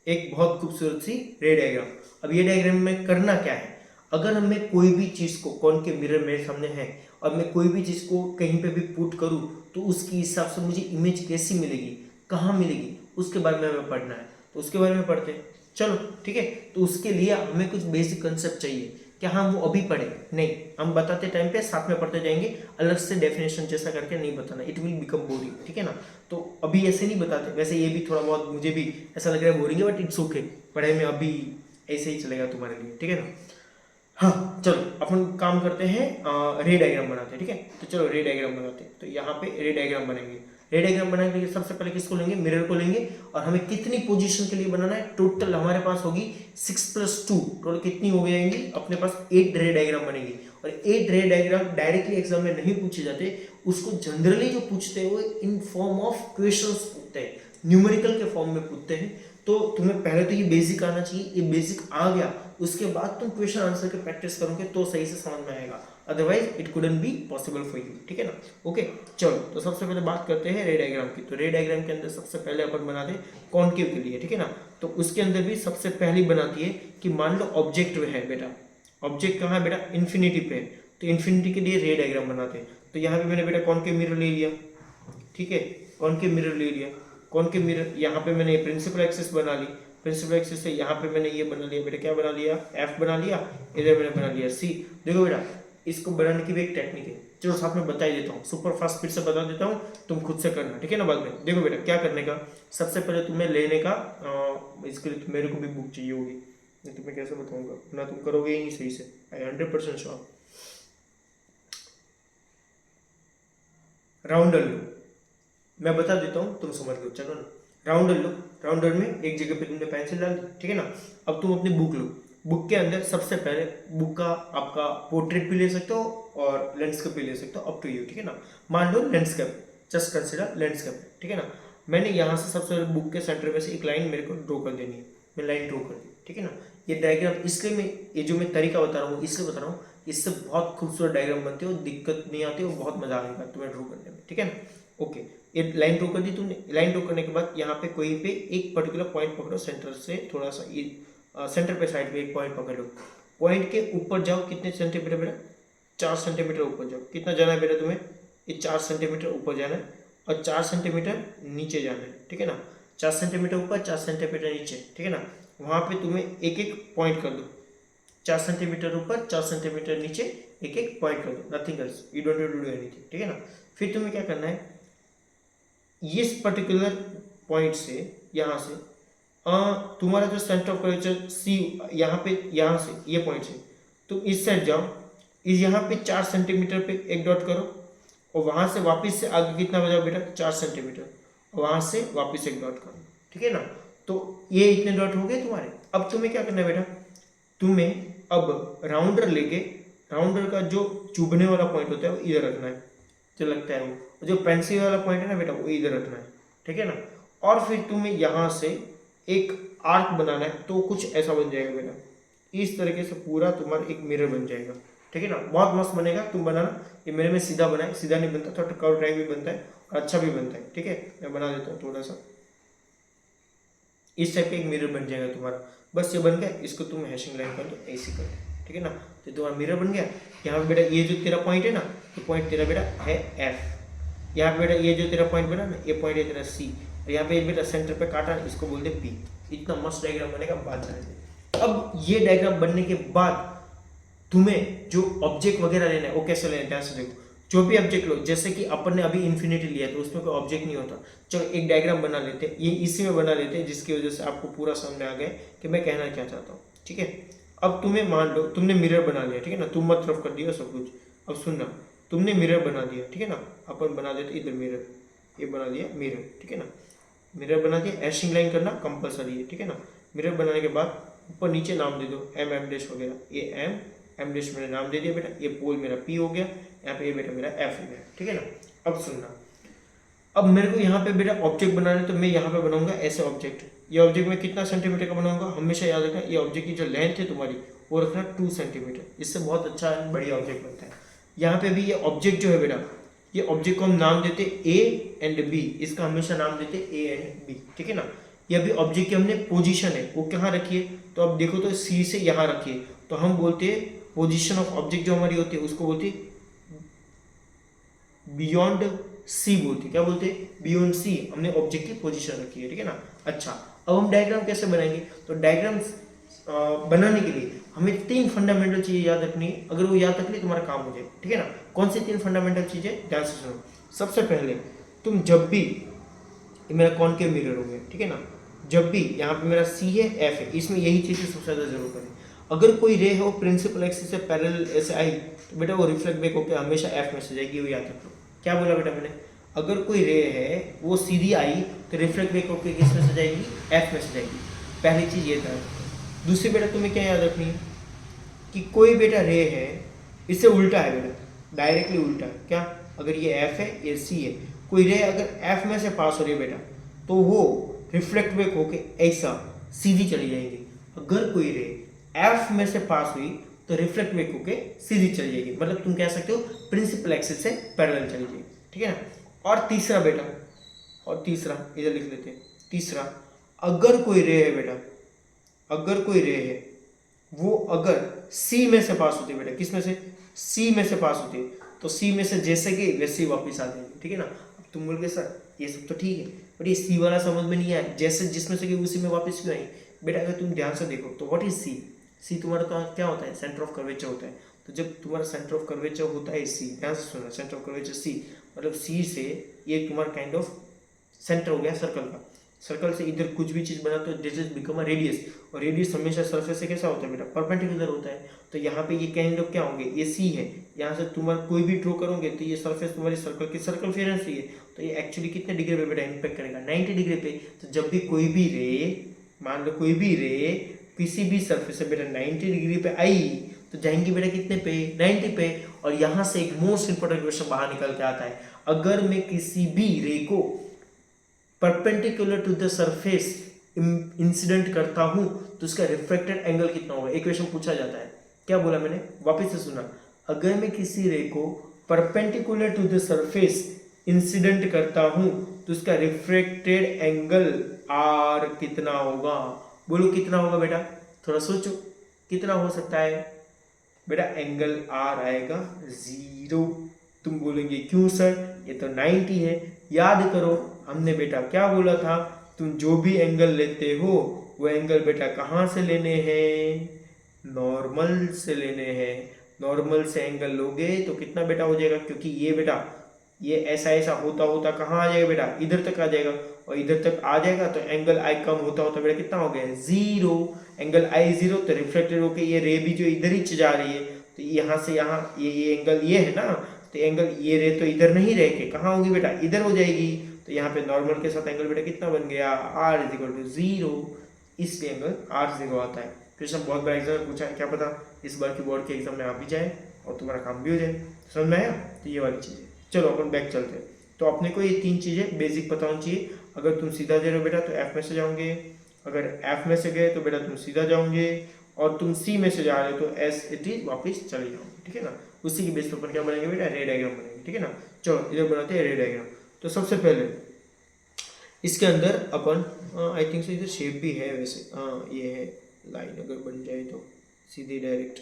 S1: एक बहुत खूबसूरत सी रे डायग्राम। अब ये डायग्राम में करना क्या है, अगर हमें कोई भी चीज को, कौन के मिरर मेरे सामने है और मैं कोई भी चीज को कहीं पे भी पुट करूं तो उसके हिसाब से मुझे इमेज कैसी मिलेगी, कहाँ मिलेगी, उसके बारे में हमें पढ़ना है। तो उसके बारे में पढ़ते हैं, चलो ठीक है। तो उसके लिए हमें कुछ बेसिक कंसेप्ट चाहिए। क्या हम वो अभी पढ़े? नहीं, हम बताते टाइम पे साथ में पढ़ते जाएंगे, अलग से डेफिनेशन जैसा करके नहीं बताना, इट विल बिकम बोरिंग। ठीक है ना? तो अभी ऐसे नहीं बताते, वैसे ये भी थोड़ा बहुत मुझे भी ऐसा लग रहा है बोरिंग है, बट इट्स ओके, पढ़ाई में अभी ऐसे ही चलेगा तुम्हारे लिए। ठीक है ना? हाँ चलो अपन काम करते हैं, रे डायग्राम बनाते हैं। ठीक है, तो चलो रे डायग्राम बनाते हैं। तो यहाँ पे रे डायग्राम बनाएंगे। रे डायग्राम बनाने के लिए सबसे पहले किसको लेंगे? मिरर को लेंगे। और हमें कितनी पोजीशन के लिए बनाना है? टोटल हमारे पास होगी 6+2, टोटल कितनी हो जाएंगी अपने पास? 8 रे डायग्राम बनेगी। और 8 रे डायग्राम डायरेक्टली एग्जाम में नहीं पूछे जाते, उसको जनरली जो पूछते हैं वो इन फॉर्म ऑफ क्वेश्चंस पूछते हैं, न्यूमेरिकल के फॉर्म में पूछते हैं। तो तुम्हें पहले तो ये बेसिक आना चाहिए, ये बेसिक आ गया उसके बाद तुम क्वेश्चन आंसर के प्रैक्टिस करोगे तो सही से समझ में आएगा, otherwise it couldn't be possible for you. ठीक है ना? ओके, चलो तो सबसे पहले बात करते हैं रे डायग्राम की। तो रे डायग्राम के अंदर सबसे पहले अपन बनाते हैं कॉन्केव के लिए। ठीक है ना? तो उसके अंदर भी सबसे पहली बनाती है कि मान लो ऑब्जेक्ट है बेटा, ऑब्जेक्ट कहाँ है बेटा? इन्फिनिटी पे। तो इन्फिनिटी के लिए रे डायग्राम बनाते हैं। तो यहाँ पे मैंने बेटा कॉन्केव मिरर ले लिया। ठीक है, कॉन्केव मिरर ले लिया। कॉन्केव मिरर यहाँ पे मैंने प्रिंसिपल एक्सिस बना ली, प्रिंसिपल एक्सिस से यहाँ पे मैंने ये बना लिया बेटा, क्या बना लिया? एफ बना लिया। इधर मैंने बना लिया सी। देखो बेटा, इसको बनाने की भी एक टेक्निक है, चलो साथ में बता ही देता हूँ, सुपर फास्ट फिर से बता देता हूँ, तुम खुद से करना। ठीक है ना? बाद में देखो बेटा क्या करने का, सबसे पहले तुम्हें लेने का, इसके लिए मेरे को भी बुक चाहिए होगी, नहीं तुम्हें कैसे बताऊंगा ना, तुम करोगे ही नहीं सही से, आई 100% श्योर। राउंडर लो, मैं बता देता हूँ तुम समझ लो, चलो ना। राउंडर लो, राउंडर में एक जगह पे तुमने पेंसिल डाल दी। ठीक है ना? अब तुम अपनी बुक लो, बुक के अंदर सबसे पहले बुक का आपका पोर्ट्रेट भी ले सकते हो और लैंडस्केप भी ले सकते हो, अप टू यू। ठीक है ना? मान लो लैंडस्केप, जस्ट कंसिडर लैंडस्केप। ठीक है ना? मैंने यहाँ से सबसे पहले बुक के सेंटर में से एक लाइन मेरे को ड्रॉ कर देनी है, मैं लाइन ड्रॉ कर दी। ठीक है ना? ये डायग्राम इसलिए मैं, ये जो मैं तरीका बता रहा हूँ इसलिए बता रहा हूँ, इससे बहुत खूबसूरत डायग्राम बनते हो, दिक्कत नहीं आती और बहुत मजा आएगा तुम्हें ड्रॉ करने में। ठीक है ना? ओके, ये लाइन ड्रॉ कर दी तुमने। लाइन ड्रॉ करने के बाद यहाँ पे कोई पे एक पर्टिकुलर पॉइंट पकड़ो, सेंटर से थोड़ा सा सेंटर पे साइड पे एक पॉइंट पकड़ लो। पॉइंट के ऊपर जाओ, कितने सेंटीमीटर बेटा? 4 सेंटीमीटर ऊपर जाओ। कितना जाना है बेटा तुम्हें? ये 4 सेंटीमीटर ऊपर जाना है और 4 सेंटीमीटर नीचे जाना है। ठीक है ना? 4 सेंटीमीटर ऊपर, 4 सेंटीमीटर नीचे। ठीक है ना? वहाँ पे तुम्हें एक एक पॉइंट कर दो, 4 सेंटीमीटर ऊपर 4 सेंटीमीटर नीचे एक एक पॉइंट कर दो, nothing else, you don't need to do anything, ठीक है ना। फिर तुम्हें क्या करना है, इस पर्टिकुलर पॉइंट से यहाँ से तुम्हारा जो सेंटर ऑफ कर्वेचर सी यहाँ पे, यहाँ से ये पॉइंट से तुम इस साइड जाओ, इस यहाँ पे 4 सेंटीमीटर पे एक डॉट करो और वहाँ से वापस से आगे कितना बजाओ बेटा, 4 सेंटीमीटर, और वहाँ से वापस एक डॉट करो, ठीक है ना। तो ये इतने डॉट हो गए तुम्हारे। अब तुम्हें क्या करना है बेटा, तुम्हें अब राउंडर लेके, राउंडर का जो चुभने वाला पॉइंट होता है वो इधर रखना है, जो लगता है वो, जो पेंसिल वाला पॉइंट है ना बेटा वो इधर रखना है, ठीक है ना। और फिर तुम्हें यहाँ से एक आर्क बनाना है, तो कुछ ऐसा बन जाएगा बेटा, इस तरीके से पूरा तुम्हारा एक मिरर बन जाएगा, ठीक है ना। बहुत मस्त बनेगा, तुम बनाना। ये मेरे में सीधा बना है, सीधा नहीं बनता, थोड़ा कर्व ड्राइव भी बनता है और अच्छा भी बनता है, ठीक है। मैं बना देता हूँ थोड़ा सा, इस टाइप का एक मिरर बन जाएगा तुम्हारा। बस ये बन गया, इसको तुम हैशिंग लाइन कर दो, ऐसे कर दो, ठीक है ना। तो तुम्हारा मिरर बन गया। यहाँ पे बेटा ये जो तेरा पॉइंट है ना, ये पॉइंट तेरा बेटा है एफ। यहाँ पे बेटा ये जो तेरा पॉइंट बना ना, ये पॉइंट है तेरा सी, और यहाँ पे बेटा सेंटर पे काटा, इसको बोलते पी। इतना मस्त डायग्राम बनेगा बाद में। अब ये डायग्राम बनने के बाद तुम्हें जो ऑब्जेक्ट वगैरह लेना है वो कैसे लेना है, ध्यान से देखो। जो भी ऑब्जेक्ट लो, जैसे कि अपन ने अभी इन्फिनिटी लिया तो उसमें कोई ऑब्जेक्ट नहीं होता। चलो एक डायग्राम बना लेते हैं, ये इसी में बना लेते हैं, जिसकी वजह से आपको पूरा समझ में आ गया कि मैं कहना क्या चाहता हूँ, ठीक है। अब तुम्हें मान लो तुमने मिरर बना लिया, ठीक है ना, तुम मत रफ कर दिया सब कुछ। अब सुनना, तुमने मिरर बना दिया, ठीक है ना, अपन बना देते इधर मिरर, ये बना दिया मिरर, ठीक है ना। मिरर बना दिया, हैशिंग लाइन करना कंपलसरी है, ठीक है ना। मिरर बनाने के बाद ऊपर नीचे नाम दे दो, एम एम डैश वगैरह, ये एम डैश मैंने नाम दे दिया बेटा। ये पोल मेरा पी हो गया, यहाँ पे ये बेटा मेरा एफ हो गया, ठीक है ना। अब सुनना, अब मेरे को यहाँ पे बेटा ऑब्जेक्ट बनाना है, तो मैं यहाँ पे बनाऊंगा ऐसे ऑब्जेक्ट। ये ऑब्जेक्ट मैं कितना सेंटीमीटर का बनाऊंगा, हमेशा याद रखना, ये ऑब्जेक्ट की जो लेंथ है तुम्हारी वो रखना 2 सेंटीमीटर। इससे बहुत अच्छा बढ़िया ऑब्जेक्ट बनता है। यहाँ पे भी ये ऑब्जेक्ट जो है बेटा, ये ऑब्जेक्ट को हम नाम देते ए एंड बी, इसका हमेशा नाम देते ए एंड बी, ठीक है ना। ये अभी ऑब्जेक्ट की हमने पोजीशन है वो कहाँ रखी है, तो अब देखो तो सी से यहाँ रखिए, तो हम बोलते हैं पोजीशन ऑफ ऑब्जेक्ट जो हमारी होती है उसको बोलते हैं बियॉन्ड सी, बोलते क्या बोलते हैं, बियॉन्ड सी। हमने ऑब्जेक्ट की पोजीशन रखी है, ठीक है ना। अच्छा, अब हम डायग्राम कैसे बनाएंगे, तो डायग्राम बनाने के लिए हमें 3 फंडामेंटल चीजें याद रखनी है। अगर वो याद रख ली तुम्हारा काम हो जाए, ठीक है ना। कौन सी 3 फंडामेंटल चीजें, ध्यान से सुनो। सबसे पहले तुम जब भी, ये मेरा कॉनकेव मिरर हो गया, ठीक है ना, जब भी यहाँ पे मेरा सी है एफ है, इसमें यही चीजें सबसे ज्यादा जरूर करें। अगर कोई रे हो प्रिंसिपल एक्सिस से पैरेलल ऐसे आई, तो बेटा वो रिफ्लेक्ट बैक होकर हमेशा एफ में से जाएगी, वो याद रखो। क्या बोला बेटा मैंने, अगर कोई रे है वो सीधी आई तो रिफ्लेक्ट बैक होकर किस में से जाएगी, एफ में से जाएगी। पहली चीज ये था। दूसरी बेटा तुम्हें क्या याद रखनी है कि कोई बेटा रे है, इससे उल्टा है बेटा, डायरेक्टली उल्टा। क्या, अगर ये एफ है ये सी है, कोई रे अगर एफ में से पास हो रही है बेटा, तो वो रिफ्लेक्ट बैक होके ऐसा सीधी चली जाएगी। अगर कोई रे एफ में से पास हुई तो रिफ्लेक्ट बैक होके सीधी चली जाएगी, मतलब तुम कह सकते हो प्रिंसिपल एक्सिस से पैरेलल चली जाएगी, ठीक है ना। और तीसरा बेटा, और तीसरा इधर लिख लेते हैं, तीसरा, अगर कोई रे है बेटा, अगर कोई रे है वो अगर सी में से पास होती है बेटा, किस में से, सी में से पास होती है, तो सी में से जैसे कि वैसे ही वापस आ जाएगी, ठीक है ना। अब तुम बोलोगे सर ये सब तो ठीक है, बट ये सी वाला समझ में नहीं आया, जैसे जिसमें से कि उसी में वापस क्यों आई। बेटा अगर तुम ध्यान से देखो तो व्हाट इज सी, सी तुम्हारा तो क्या होता है, सेंटर ऑफ कर्वेचर होता है। तो जब तुम्हारा सेंटर ऑफ कर्वेचर होता है सी, ध्यान से सुनना, सेंटर ऑफ कर्वेचर सी, मतलब सी से ये तुम्हारा काइंड ऑफ सेंटर हो गया सर्कल का। सर्कल से इधर कुछ भी चीज बनाते हो this is become a radius, और रेडियस हमेशा सरफेस से कैसा होता है बेटा, परपेंडिकुलर होता है। तो यहाँ पे ये काइंड ऑफ क्या होंगे, ये सी है, यहाँ से तुम्हारा कोई भी ड्रॉ करोगे तो ये सरफेस तुम्हारी सर्कल की सर्कमफेरेंस ही है, तो ये एक्चुअली कितने डिग्री पे बेटा इंपैक्ट करेगा, 90 डिग्री पे। तो जब भी कोई भी रे, मान लो कोई भी रे किसी भी सरफेस से बेटा 90 डिग्री पे आई, तो जाएंगी बेटा कितने पे, 90 पे। और यहाँ से एक मोस्ट इंपोर्टेंट क्वेश्चन बाहर निकल के आता है, अगर मैं किसी भी रे को perpendicular to the surface incident करता हूं तो उसका रिफ्रैक्टेड एंगल कितना होगा, इक्वेशन पूछा जाता है। क्या बोला मैंने, वापस से सुना, अगर मैं किसी रे को perpendicular to the surface incident करता हूं तो उसका रिफ्रैक्टेड एंगल आर कितना होगा, बोलो कितना होगा बेटा, थोड़ा सोचो कितना हो सकता है बेटा, एंगल आर आएगा 0। तुम बोलेंगे क्यों सर, ये तो 90 है। याद करो हमने बेटा क्या बोला था, तुम जो भी एंगल लेते हो वो एंगल बेटा कहाँ से लेने हैं, नॉर्मल से लेने हैं, नॉर्मल से एंगल लोगे तो कितना बेटा हो जाएगा, क्योंकि ये बेटा ये ऐसा ऐसा होता होता कहाँ आ जाएगा बेटा, इधर तक आ जाएगा, और इधर तक आ जाएगा तो एंगल आई कम होता होता बेटा कितना हो गया, 0। एंगल आई 0 तो रिफ्लेक्टेड होकर ये रे भी जो इधर ही जा रही है, तो यहाँ से यहाँ ये एंगल ये है ना, तो एंगल ये रे तो इधर नहीं रह के कहाँ होगी बेटा, इधर हो जाएगी। तो यहाँ पे नॉर्मल के साथ एंगल बेटा कितना बन गया, r = 0, इसलिए एंगल r0 आता है। क्वेश्चन बहुत बड़ा एग्जाम में पूछा है, क्या पता इस बार की बोर्ड के एग्जाम में आ भी जाए और तुम्हारा काम भी हो जाए। समझ में आया? तो ये वाली चीज़ है। चलो अपन बैक चलते हैं। तो अपने को ये 3 चीज़ें बेसिक पता होनी चाहिए। अगर तुम सीधा जा रहे हो बेटा तो एफ में से जाओगे, अगर एफ में से गए तो बेटा तुम सीधा जाओगे, और तुम सी में से जा रहे हो तो एस इट इज वापस चले जाओगे, ठीक है ना। उसी के बेस पर क्या बनेंगे बेटा, रे डायग्राम बनेंगे, ठीक है ना। चलो इधर बनाते हैं रे डायग्राम। तो सबसे पहले इसके अंदर अपन आई थिंक सो इधर शेप भी है वैसे, हाँ ये है लाइन, अगर बन जाए तो सीधी डायरेक्ट।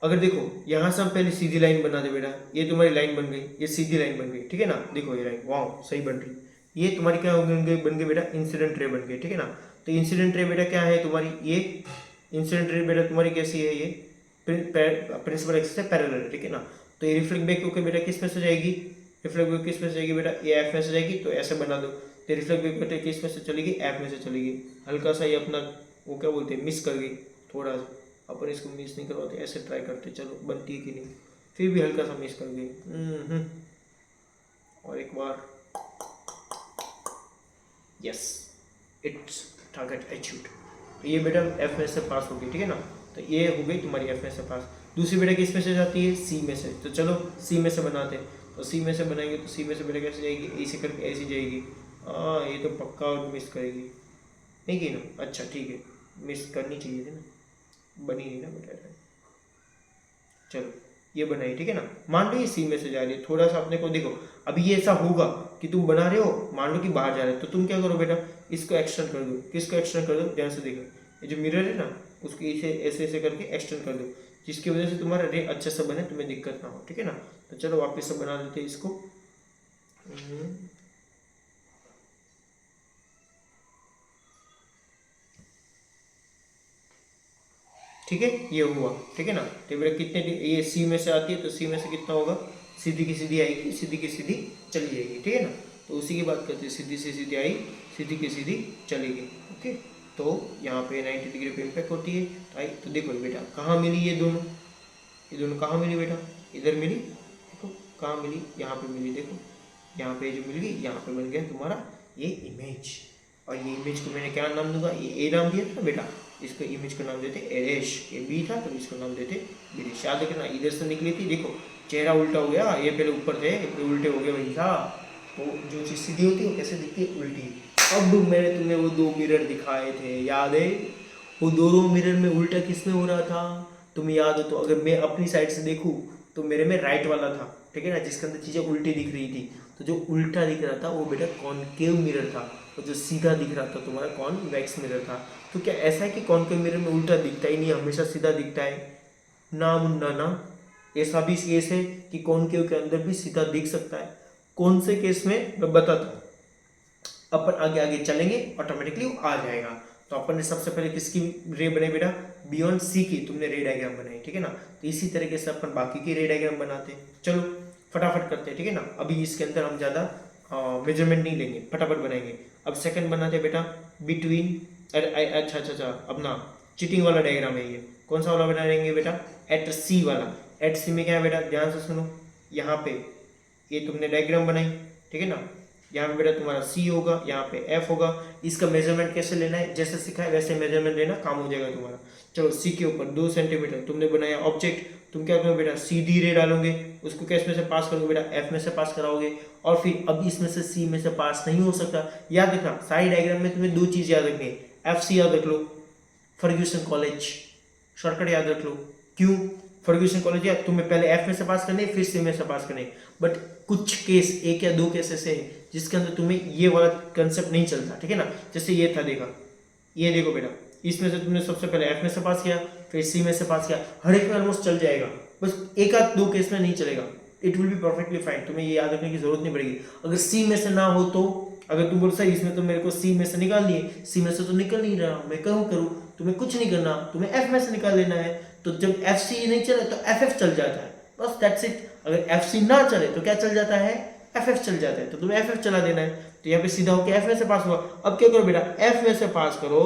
S1: अगर देखो यहाँ से हम पहले सीधी लाइन बना दे बेटा, ये तुम्हारी लाइन बन गई, ये सीधी लाइन बन गई, ठीक है ना। देखो ये लाइन वाह सही बन रही, ये तुम्हारी क्या बन गई बेटा, इंसिडेंट रे बन गई, ठीक है ना। तो इंसिडेंट रे बेटा क्या है तुम्हारी, ये इंसिडेंट रे बेटा तुम्हारी कैसी है, ये प्रिंसिपल एक्सिस से पैरेलल है, ठीक है ना। तो ये रिफ्लेक्ट बैक होकर बेटा किस में से जाएगी, रिफ्लेक्ट बैक किस में से जाएगी बेटा, ये एफ में से जाएगी, तो ऐसे बना दो। तो रिफ्लेक्ट बैक बेटा किस में से चलेगी, एफ में से चलेगी। हल्का सा ये अपना वो क्या बोलते हैं मिस कर गई, थोड़ा सा अपन इसको मिस नहीं करवाते, ऐसे ट्राई करते, चलो बनती है कि नहीं, फिर भी हल्का सा मिस कर गई। और एक बार, यस इट्स टारगेट अचीव्ड। तो ये बेटा एफ में से पास होगी, ठीक है ना। तो ये हो गई तुम्हारी एफ में से पास। दूसरी बेटा किस में से जाती है, सी में से। तो चलो सी में से बनाते हैं। तो सी में से बनाएंगे तो सी में से बेटा कैसे जाएगी, ऐसे करके ऐसी जाएगी। हाँ ये तो पक्का मिस करेगी, नहीं की ना, अच्छा ठीक है, मिस करनी चाहिए थी ना, बनी नहीं ना बेटा। चलो ये बनाई, ठीक है ना। मान लो ये सी में से जा रही है, थोड़ा सा अपने को देखो, अभी ये ऐसा होगा कि तुम बना रहे हो, मान लो कि बाहर जा रहे हो, तो तुम क्या करो बेटा, इसको एक्सटेंड कर दो। किसको एक्सटेंड कर दो, ध्यान से देखो, ये जो मिरर है ना उसको इसे ऐसे ऐसे करके एक्सटेंड कर दो, जिसकी वजह से तुम्हारा रे अच्छे से बने, तुम्हें दिक्कत ना हो, ठीक है ना। तो चलो वापस से बना देते हैं इसको। ठीक है ये हुआ, ठीक है ना। तो बेटा कितने, ये सी में से आती है तो सी में से कितना होगा, सीधी की सीधी आएगी, सीधी की सीधी चली जाएगी, ठीक है ना। तो उसी की बात करते हैं, सीधी से सीधी आई, सीधी की सीधी चली गई, ओके। तो यहाँ पे 90 डिग्री पे इम्पैक्ट होती है, आई। तो देखो बेटा कहाँ मिली ये दोनों कहाँ मिली बेटा, इधर मिली, देखो कहाँ मिली, यहाँ पे मिली, देखो यहाँ पे जो मिल गई, यहाँ पे बन गया तुम्हारा ये इमेज। और ये इमेज को मैंने क्या नाम दूंगा, ये ए नाम दिया था ना बेटा, इसको इमेज का नाम देते एरेश, ये बी था तो इसको नाम देते बिरेश। याद रखना इधर से निकली थी, देखो चेहरा उल्टा हो गया, ये पहले ऊपर थे ये उल्टे हो गए वही था। तो जो चीज़ सीधी होती है वो कैसे दिखती है, उल्टी। अब मैंने तुम्हें वो 2 मिरर दिखाए थे, याद है, वो दोनों मिरर में उल्टा किस में हो रहा था, तुम्हें याद हो तो। अगर मैं अपनी साइड से देखूँ तो मेरे में राइट वाला था, ठीक है ना, जिसके अंदर चीज़ें उल्टी दिख रही थी। तो जो उल्टा दिख रहा था वो बेटा कॉनकेव मिरर था, और जो सीधा दिख रहा था तुम्हारा कॉन्वेक्स मिरर था। तो क्या ऐसा है कि कॉनकेव मिरर में उल्टा दिखता ही नहीं, हमेशा सीधा दिखता है? ना मुन्ना ना, ऐसा भी केस है कि कॉनकेव के अंदर भी सीधा दिख सकता है। कौन से केस में मैं बताता हूँ, अपन आगे आगे चलेंगे ऑटोमेटिकली वो आ जाएगा। तो अपन ने सबसे पहले किसकी रे बनाई बेटा, बियॉन्ड सी की तुमने रे डायग्राम बनाई, ठीक है ना। तो इसी तरीके से अपन बाकी की रे डायग्राम बनाते हैं। चलो फटाफट करते हैं, ठीक है ना। अभी इसके अंदर हम ज़्यादा मेजरमेंट नहीं लेंगे, फटाफट बनाएंगे। अब सेकंड बनाते हैं बेटा बिटवीन, अच्छा अपना चीटिंग वाला डायग्राम है ये। कौन सा वाला बनाएंगे बेटा, एट सी वाला। एट सी में क्या है बेटा, ध्यान से सुनो, यहाँ पे ये तुमने डायग्राम बनाई, ठीक है ना। यहाँ पे बेटा तुम्हारा सी होगा, यहाँ पे एफ होगा। इसका मेजरमेंट कैसे लेना है, जैसे सिखा है वैसे मेजरमेंट लेना, काम हो जाएगा तुम्हारा। चलो सी के ऊपर 2 सेंटीमीटर तुमने बनाया ऑब्जेक्ट, तुम क्या करोगे बेटा, सीधी रे डालोगे, उसको किस में से पास करोगे बेटा, एफ में से पास कराओगे। और फिर अब इसमें से सी में से पास नहीं हो सकता, याद रखना सारी डायग्राम में तुम्हें 2 चीज़ याद रखनी है, एफ सी याद रख लो, फर्ग्यूसन कॉलेज शॉर्टकट याद रख लो। क्यों फर्ग्यूसन कॉलेज, यार तुम्हें पहले एफ में से पास करने फिर सी में से पास करने। बट कुछ केस 1 या 2 केस ऐसे हैं जिसके अंदर तुम्हें ये वाला कंसेप्ट नहीं चलता, ठीक है ना। जैसे ये था, देखा ये देखो बेटा, इसमें से तुमने सबसे पहले एफ में से पास किया, फिर सी में से पास किया, हर एक में ऑलमोस्ट चल जाएगा, बस 1 या 2 केस में नहीं चलेगा। It will be perfectly fine, तुम्हें ये याद रखने की जरूरत नहीं पड़ेगी। अगर सी में से ना हो तो अगर तुम बोल सर इसमें तो मेरे को सी में से निकाल लिए, सी में से तो निकल नहीं रहा, मैं कहूँ करूँ, तुम्हें कुछ नहीं करना, तुम्हें एफ में से निकाल लेना है। तो जब एफ सी नहीं चले तो एफ एफ चल जाता है, बस दैट्स इट। अगर एफ सी ना चले तो क्या चल जाता है, एफ एफ चल जाता है, तो तुम्हें एफ एफ चला देना है। तो यहाँ पे सीधा होकर एफ में से पास हुआ। अब क्या करो बेटा, एफ में से पास करो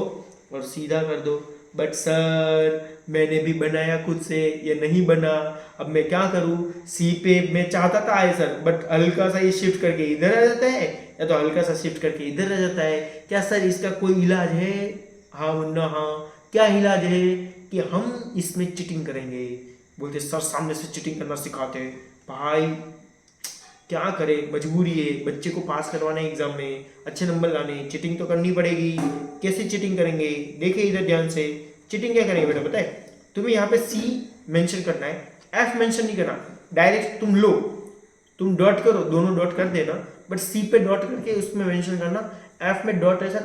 S1: और सीधा कर दो। बट सर मैंने भी बनाया खुद से, ये नहीं बना, अब मैं क्या करूँ, सी पे मैं चाहता था आए सर, बट हल्का सा ये शिफ्ट करके इधर आ जाता है, या तो हल्का सा शिफ्ट करके इधर आ जाता है। क्या सर इसका कोई इलाज है? हाँ मुन्ना हाँ, क्या इलाज है कि हम इसमें चीटिंग करेंगे। बोलते सर सामने से चीटिंग करना सिखाते हैं। भाई क्या करें, मजबूरी है, बच्चे को पास करवाना है एग्जाम में, अच्छे नंबर लाने, चीटिंग तो करनी पड़ेगी। कैसे चीटिंग करेंगे, देखिए इधर ध्यान से। चीटिंग क्या करेंगे बेटा पता है, तुम्हें यहाँ पे सी मेंशन करना है, एफ मेंशन नहीं करना। डायरेक्ट तुम लो, तुम डॉट करो, दोनों डॉट कर देना, बट सी पे डॉट करके उसमें मेंशन करना, एफ में डॉट ऐसा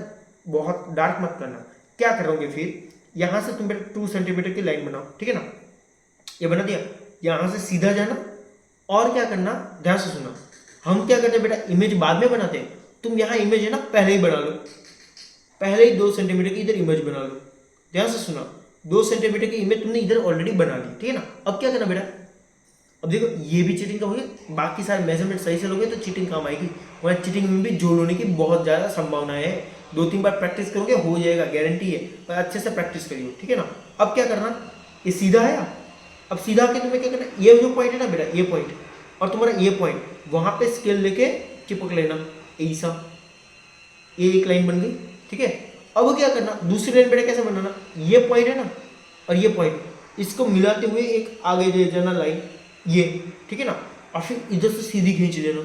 S1: बहुत डार्क मत करना। क्या करोगे फिर, यहाँ से तुम बेटा 2 सेंटीमीटर की लाइन बनाओ, ठीक है ना, ये बना दिया। यहाँ से सीधा जाना और क्या करना, ध्यान से सुना। हम क्या करते हैं बेटा, इमेज बाद में बनाते हैं, तुम यहाँ इमेज है ना पहले ही बना लो, पहले ही 2 सेंटीमीटर की इधर इमेज बना लो। ध्यान से सुना, 2 सेंटीमीटर की इमेज तुमने इधर ऑलरेडी बना ली, ठीक है ना। अब क्या करना बेटा, अब देखो ये भी चीटिंग का हो गया, बाकी सारे मेजरमेंट सही से लोगे तो चीटिंग काम आएगी, वरना चीटिंग में भी जोड़ होने की बहुत ज़्यादा संभावना है। 2-3 बार प्रैक्टिस करोगे हो जाएगा, गारंटी है, पर अच्छे से प्रैक्टिस करियो, ठीक है ना। अब क्या करना, ये सीधा है, अब सीधा के तुम्हें क्या करना, ये जो पॉइंट है ना बेटा, ये पॉइंट और तुम्हारा ये पॉइंट, वहां पे स्केल लेके चिपक लेना ऐसा, ये एक लाइन बन गई, ठीक है। अब क्या करना, दूसरी लाइन बेटा कैसे बनाना, ये पॉइंट है ना और ये पॉइंट, इसको मिलाते हुए एक आगे दे देना लाइन, ये, ठीक है ना, और फिर इधर से सीधी खींच देना।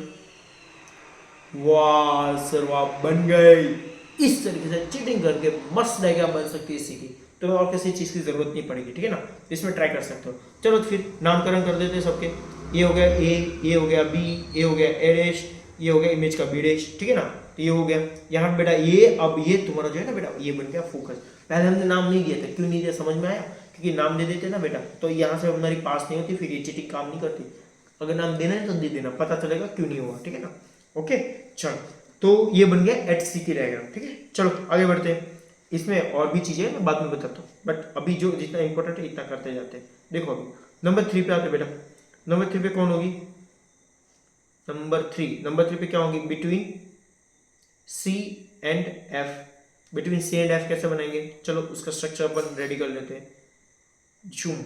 S1: वाह सर वाह, बन गई। इस तरीके से चीटिंग करके मस्त डायग्राम बन सकती है इसी की, तो और किसी चीज़ की जरूरत नहीं पड़ेगी, ठीक है ना। इसमें ट्राई कर सकते हो। चलो तो फिर नामकरण कर देते हैं सबके। ये हो गया ए, ये हो गया बी, ये हो गया ए डैश, ये हो गया इमेज का बी डैश, ठीक है ना। तो ये हो गया यहाँ पे बेटा ये, अब ये तुम्हारा जो है ना बेटा, ये बन गया फोकस। पहले हमने नाम नहीं दिया था, क्यों नहीं दिया समझ में आया, क्योंकि नाम दे देते ना बेटा तो यहाँ से हमारी पास नहीं होती, फिर ये चीटिंग काम नहीं करती। अगर नाम देना है तो दे देना, पता चलेगा क्यों नहीं हुआ, ठीक है ना। ओके चलो, तो ये बन गया एट सी की डायग्राम, ठीक है। चलो आगे बढ़ते हैं, इसमें और भी चीज़ें मैं बाद में बताता हूँ, बट अभी जो जितना इंपॉर्टेंट है इतना करते जाते हैं। देखो अभी नंबर 3 पे आते बेटा, नंबर 3 पे कौन होगी, नंबर 3 पे क्या होगी, between C and F. Between C and F कैसे बनाएंगे, चलो उसका स्ट्रक्चर अपन रेडी कर लेते हैं। जूम,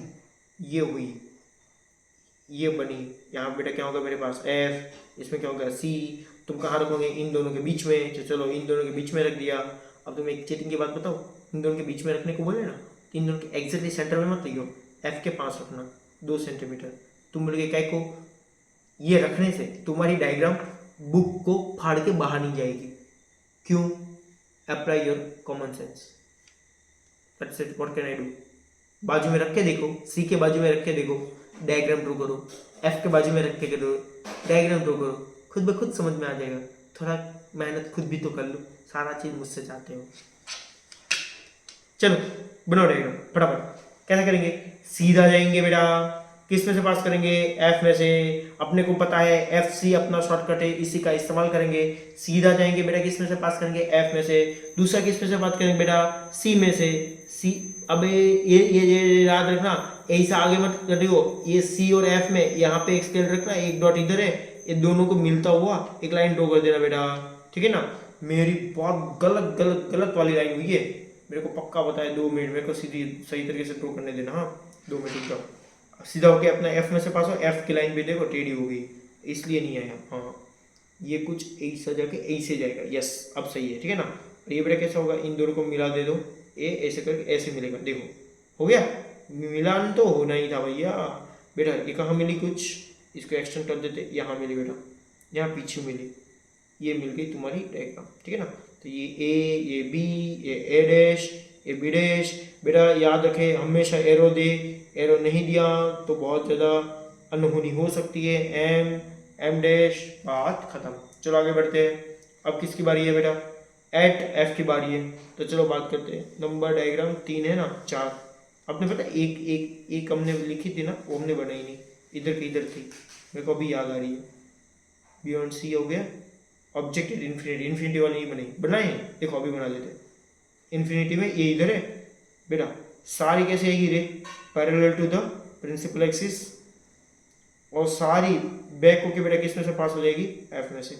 S1: ये हुई, ये बनी, यहाँ बेटा क्या होगा मेरे पास एफ, इसमें क्या होगा सी, तुम कहाँ रखोगे, इन दोनों के बीच में, तो चलो इन दोनों के बीच में रख दिया। अब तुम एक चीटिंग की बात बताओ, इन दोनों के बीच में रखने को बोले ना, इन दोनों के एग्जैक्टली सेंटर में मत रखियो, एफ के पास रखना 2 सेंटीमीटर। तुम बोलोगे क्या को, ये रखने से तुम्हारी डायग्राम बुक को फाड़ के बाहर नहीं जाएगी। क्यों, apply your common sense, that's it, what can I do. बाजू में रख के देखो, सी के बाजू में रख के देखो, डायग्राम ड्रॉ करो, एफ के बाजू में रख के करो, डायग्राम ड्रॉ करो, खुद ब खुद समझ में आ जाएगा। थोड़ा मेहनत खुद भी तो कर लो, सारा चीज मुझसे चाहते हो। चलो बनाओ डायग्राम फटाफट। कैसे करेंगे, सीधा जाएंगे बेटा, किस में से पास करेंगे, एफ में से। अपने को पता है एफ सी अपना शॉर्टकट है, इसी का इस्तेमाल करेंगे। सीधा जाएंगे बेटा, किस में से पास करेंगे, एफ में से। दूसरा किस में से पास करेंगे बेटा, सी में से। सी, अबे ये याद रखना, ऐसा आगे मत कर रही हो, ये सी और एफ में यहाँ पे एक स्केल रखना, एक डॉट इधर है, ये दोनों को मिलता हुआ एक लाइन ड्रॉ कर देना बेटा, ठीक है ना। मेरी बहुत गलत गलत गलत वाली लाइन हुई है, मेरे को पक्का पता है। 2 मिनट मेरे को सीधी सही तरीके से ड्रॉ करने देना, हाँ 2 मिनट का। सीधा होके अपना एफ में से पास हो, एफ की लाइन भी देखो टेढ़ी हो गई, इसलिए नहीं आया। हाँ ये कुछ ऐसा जाके ऐसे जाएगा, यस अब सही है, ठीक है ना। और ये बेटा कैसा होगा, इन दोनों को मिला दे दो, ये ऐसे करके ऐसे मिलेगा, देखो हो गया। मिलान तो होना ही था भैया। बेटा ये कहाँ मिली, कुछ इसको एक्सटेंड कर देते, यहाँ मिली बेटा, यहाँ पीछे मिली, ये मिल गई तुम्हारी डायग्राम, ठीक है ना। तो ये ए, ये बी, ये ए डैश, ये बी डैश। बेटा याद रखे हमेशा एरो दे, एरो नहीं दिया तो बहुत ज़्यादा अनहोनी हो सकती है। एम, एम डैश, बात खत्म। चलो आगे बढ़ते हैं। अब किसकी बारी है बेटा, एट एफ की बारी है। तो चलो बात करते हैं। नंबर डायग्राम 3 है ना, 4 आपने पता एक एक एक हमने लिखी थी ना, वो हमने बनाई नहीं, इधर की इधर थी, मेरे को अभी याद आ रही है। बियॉन्ड सी हो गया ऑब्जेक्ट इज इन्फिनिटी, इन्फिनिटी वाली नहीं बनी, बनाए देखो अभी बना लेते हैं। इन्फिनिटी में ये इधर है बेटा, सारी कैसे आएगी ray, parallel to the principal axis, और सारी बैक होके बेटा किस में से पास हो जाएगी, एफ में से।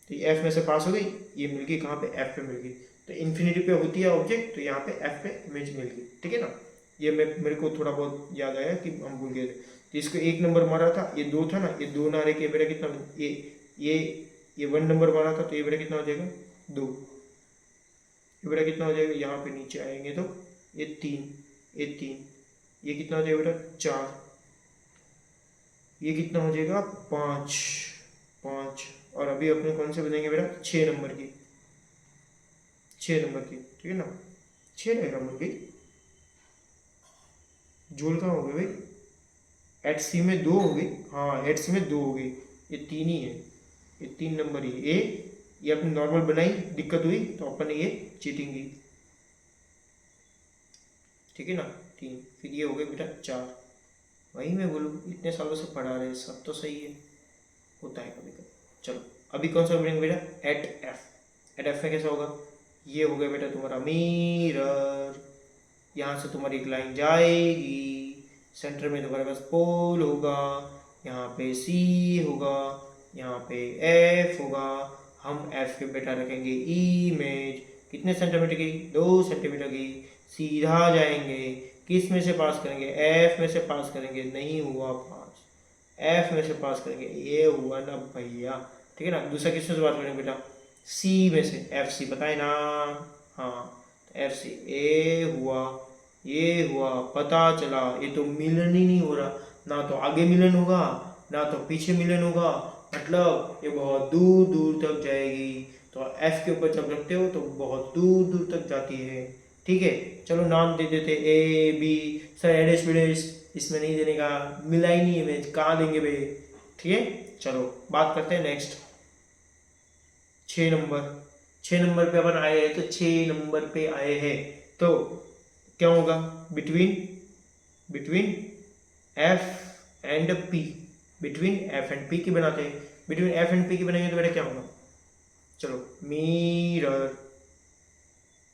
S1: तो ये एफ में से पास हो गई, ये मिल गई कहाँ पे, एफ पे मिल गई। तो इन्फिनिटी पे होती है ऑब्जेक्ट, तो यहाँ पे एफ पे इमेज मिल गई, ठीक है ना। ये मेरे को थोड़ा बहुत याद आया कि हम भूल गए थे। तो इसको 1 नंबर मारा था, ये 2 था ना, ये 2 ना रह के बेटा कितना, ये 1 नंबर मारा था, तो ये बेटा कितना हो जाएगा 2, ये बेटा कितना हो जाएगा, यहाँ पे नीचे आएंगे तो ये 3, ये कितना हो जाएगा बेटा 4, ये कितना हो जाएगा 5, और अभी अपने कौन से बनेंगे बेटा 6 नंबर की, 6 नंबर की, ठीक है ना। 6 डायग्राम बन गई, जोल कहाँ हो गए भाई, एट सी में 2 हो गई, हाँ एट सी में 2 हो गई, ये 3 ही है, ये 3 नंबर ही ए, ये अपनी नॉर्मल बनाई, दिक्कत हुई तो अपन ने ये चीटिंग की, ठीक है ना 3, फिर ये हो गए बेटा 4। वही मैं बोलूँ इतने सालों से पढ़ा रहे, सब तो सही है, होता है कभी कभी। चलो अभी कौन सा बनेंगे बेटा, एट एफ। एट एफ में कैसा होगा, ये हो गया बेटा तुम्हारा मिरर, यहाँ से तुम्हारी एक लाइन जाएगी, सेंटर में तुम्हारे पास पोल होगा, यहाँ पे सी होगा, यहाँ पे एफ होगा, हम एफ के बेटा रखेंगे इमेज, कितने सेंटीमीटर की, 2 सेंटीमीटर की, सीधा जाएंगे, किस में से पास करेंगे, एफ में से पास करेंगे, नहीं हुआ पास, एफ में से पास करेंगे, ये हुआ ना भैया, ठीक है ना। दूसरा किस में से बात करेंगे बेटा, सी में से, एफ सी बताए ना, हाँ एफ सी, ए हुआ, ये हुआ, पता चला ये तो मिलन ही नहीं हो रहा, ना तो आगे मिलन होगा ना तो पीछे मिलन होगा, मतलब ये बहुत दूर दूर तक जाएगी। तो एफ के ऊपर जब रखते हो तो बहुत दूर दूर तक जाती है, ठीक है। चलो नाम दे देते ए बी, सर एडेश बिडेश इसमें नहीं देने का, मिला ही नहीं इमेज, कहाँ देंगे भाई, ठीक है। चलो बात करते हैं नेक्स्ट, 6 नंबर पे अपन आए हैं, तो 6 नंबर पे आए हैं तो क्या होगा, between F and P, between F and P की बनाते हैं, बिटवीन एफ एंड पी की बनाएंगे तो बेटा क्या होगा, चलो मिरर,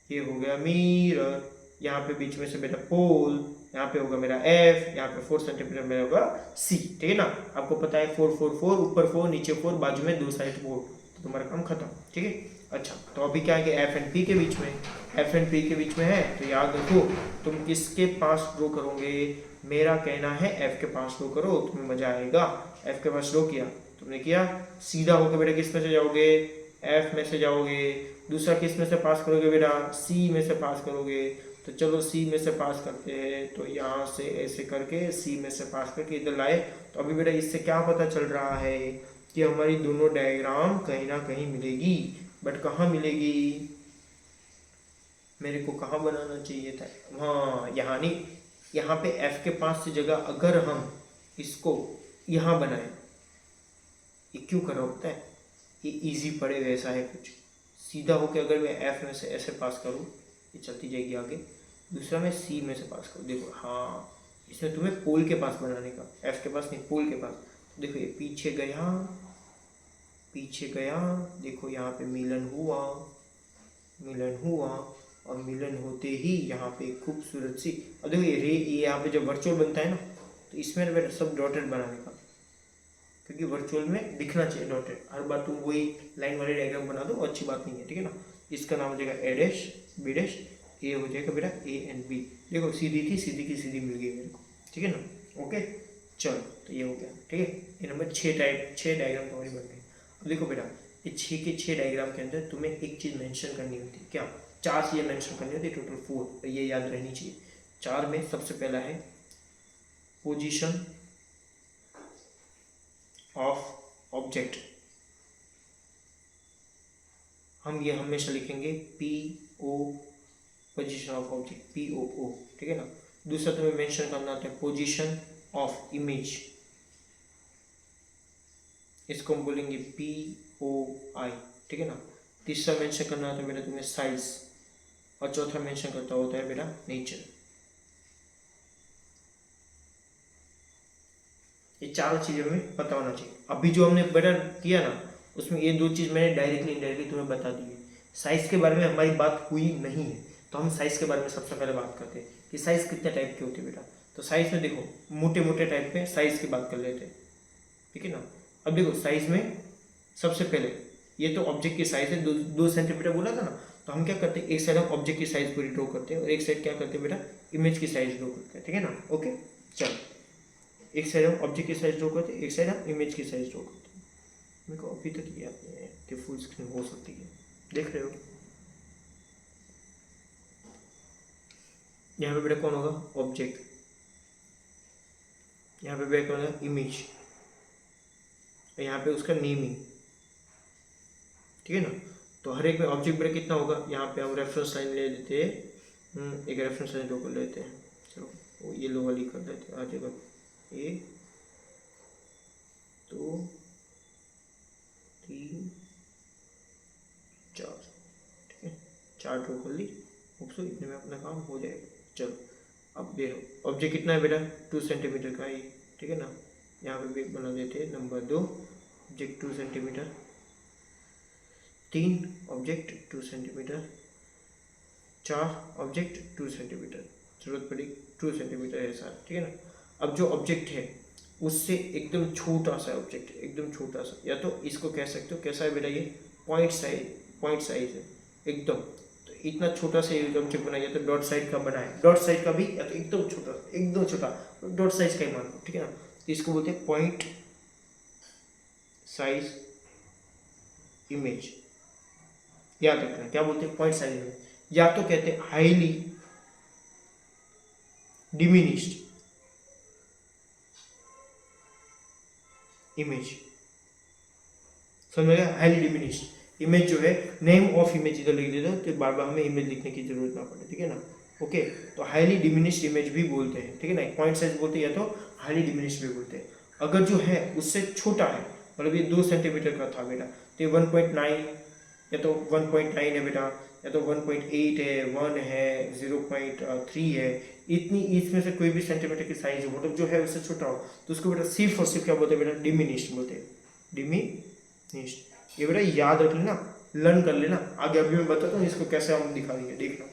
S1: ये हो गया मिरर, यहाँ पे बीच में से बेटा पोल, यहाँ पे होगा मेरा एफ, यहाँ पे 4 सेंटीमीटर मेरा होगा सी, ठीक है ना। आपको पता है 4 4 4, ऊपर 4 नीचे 4, बाजू में 2 साइड 4, तो तुम्हारा काम खत्म, ठीक है। अच्छा तो अभी क्या है कि एफ एंड पी के बीच में, एफ एंड पी के बीच में है, तो याद रखो तुम किसके पास ड्रॉ करोगे, मेरा कहना है एफ के पास ड्रॉ करो, तुम्हें मजा आएगा। एफ के पास ड्रॉ किया, तुमने किया, सीधा होकर बेटा किस में से जाओगे, एफ में से जाओगे, दूसरा किस में से पास करोगे बेटा, सी में से पास करोगे। तो चलो सी में से पास करते हैं, तो यहाँ से ऐसे करके सी में से पास करके इधर लाए, तो अभी बेटा इससे क्या पता चल रहा है कि हमारी दोनों डायग्राम कहीं ना कहीं मिलेगी, बट कहाँ मिलेगी, मेरे को कहाँ बनाना चाहिए था, हाँ यहाँ नहीं, यहाँ पे एफ के पास से जगह अगर हम इसको यहाँ बनाए, ये क्यों कर रहा होता है, ये इजी पड़े वैसा है कुछ, सीधा होके अगर मैं एफ में से ऐसे पास करूँ, ये चलती जाएगी आगे, दूसरा मैं सी में से पास करूँ, देखो हाँ इसमें तुम्हें पोल के पास बनाने का, एफ के पास नहीं पोल के पास। तो देखो ये पीछे गया, देखो यहाँ पे मिलन हुआ, और मिलन होते ही यहाँ पे खूबसूरत सी, और देखो ये यहाँ पे जब वर्चुअल बनता है ना, तो इसमें बेटा सब डॉटेड बनाने का, क्योंकि वर्चुअल में दिखना चाहिए डॉटेड, हर बार तुम वही लाइन वाले डायग्राम बना दो, अच्छी बात नहीं है, ठीक है ना। इसका नाम हो जाएगा ए डैश बी डैश, ए हो जाएगा बेटा ए एंड बी, देखो सीधी थी, सीधी की सीधी मिल गई मेरे को, ठीक है ना। ओके चलो तो ये हो गया, ठीक है। ये नंबर 6 डायग्राम तुम्हारी बन गई। अब देखो बेटा ये 6 के 6 डायग्राम के अंदर तुम्हें एक चीज़ मेंशन करनी होती है, क्या, 4 चीज़ें मेंशन करनी होती है, टोटल 4, ये याद रहनी चाहिए। 4 में सबसे पहला है पोजीशन ऑफ ऑब्जेक्ट, हम ये हमेशा लिखेंगे PO, position of object POO, ठीक है ना। दूसरा तुम्हें मेंशन करना होता है पोजीशन ऑफ इमेज, इसको हम बोलेंगे POI, ठीक है ना। तीसरा मेंशन करना होता है बेटा तुम्हें साइज, और चौथा मेंशन करता होता है बेटा नेचर। ये 4 चीजें हमें पता होना चाहिए। अभी जो हमने बेटा किया ना, उसमें ये दो चीज़ मैंने डायरेक्टली इनडायरेक्टली तुम्हें बता दी है। साइज़ के बारे में हमारी बात हुई नहीं है, तो हम साइज़ के बारे में सबसे पहले बात करते हैं कि साइज़ कितने टाइप की होती है बेटा। तो साइज़ में देखो मोटे मोटे टाइप में साइज़ की बात कर लेते हैं, ठीक है ना। अब देखो साइज़ में सबसे पहले ये तो ऑब्जेक्ट की साइज़ है, 2 सेंटीमीटर बोला था ना। तो हम क्या करते हैं, एक साइड हम ऑब्जेक्ट की साइज़ पूरी ड्रॉ करते हैं और एक साइड क्या करते हैं बेटा, इमेज की साइज़ ड्रॉ करते हैं, ठीक है ना। ओके चलो, एक साइड हम ऑब्जेक्ट की साइज़ ड्रॉ करते हैं, एक साइड हम इमेज की साइज़ ड्रॉ करते हैं। मेरे को अभी तक याद नहीं है कि फुल स्क्रीन हो सकती है, देख रहे हो। यहाँ पे बेटा कौन होगा, ऑब्जेक्ट। यहाँ पे बेटा कौन होगा, इमेज। और यहाँ पे उसका नेमिंग, ठीक है ना। तो हर एक में ऑब्जेक्ट बेटा कितना होगा, यहाँ पे हम रेफरेंस लाइन ले लेते हैं, एक रेफरेंस लाइन ड्रॉ कर लेते हैं। चलो वो येलो वाली कर लेते हैं, आ जाएगा 1 2 3 4, ठीक है 4 ड्रॉ कर ली। सो इतने में अपना काम हो जाएगा। चलो अब देखो ऑब्जेक्ट कितना है बेटा, 2 सेंटीमीटर का ही, ठीक है ना। यहाँ पे भी बना देते हैं number 2, object 2 centimetre, 3 object 2 centimetre, 4 object 2 centimetre, जरूरत पड़ी 2 सेंटीमीटर है सर, ठीक है ना। अब जो ऑब्जेक्ट है उससे एकदम छोटा सा ऑब्जेक्ट, एकदम छोटा सा, या तो इसको कह सकते हो कैसा है बेटा, ये पॉइंट साइज है एकदम। तो इतना छोटा सा ये ऑब्जेक्ट बनाया तो डॉट साइज का बना है, डॉट साइज का भी या तो एकदम छोटा डॉट साइज का ही मान लो, ठीक है ना। तो इसको बोलते हैं पॉइंट साइज इमेज, याद रखना क्या बोलते हैं, पॉइंट साइज इमेज, या तो कहते हैं हाईली डिमिनिश्ड इमेज। समझ गया, हाईली डिमिनिश्ड इमेज जो है, नेम ऑफ इमेज इधर लिख देते हो तो बार बार हमें इमेज लिखने की जरूरत ना पड़े, ठीक है ना। ओके, तो हाईली डिमिनिश्ड इमेज भी बोलते हैं, ठीक है ना। पॉइंट साइज बोलते हैं या तो हाईली डिमिनिश्ड भी बोलते हैं। अगर जो है उससे छोटा है, मतलब ये 2 सेंटीमीटर का था बेटा, तो ये 1.9 या तो 1.9 है बेटा, या तो 1.8 है, 1 है, 0.3 है, इतनी इसमें से कोई भी सेंटीमीटर की साइज हो, मतलब जो है उससे छोटा हो, तो उसको बेटा सिर्फ और सिर्फ क्या बोलते हैं बेटा, डिमिनिश्ड बोलते हैं, डिमिनिश्ड। ये बेटा याद रख लेना, लर्न कर लेना, आगे अभी मैं बताता हूँ इसको कैसे हम दिखा देंगे, देख लो।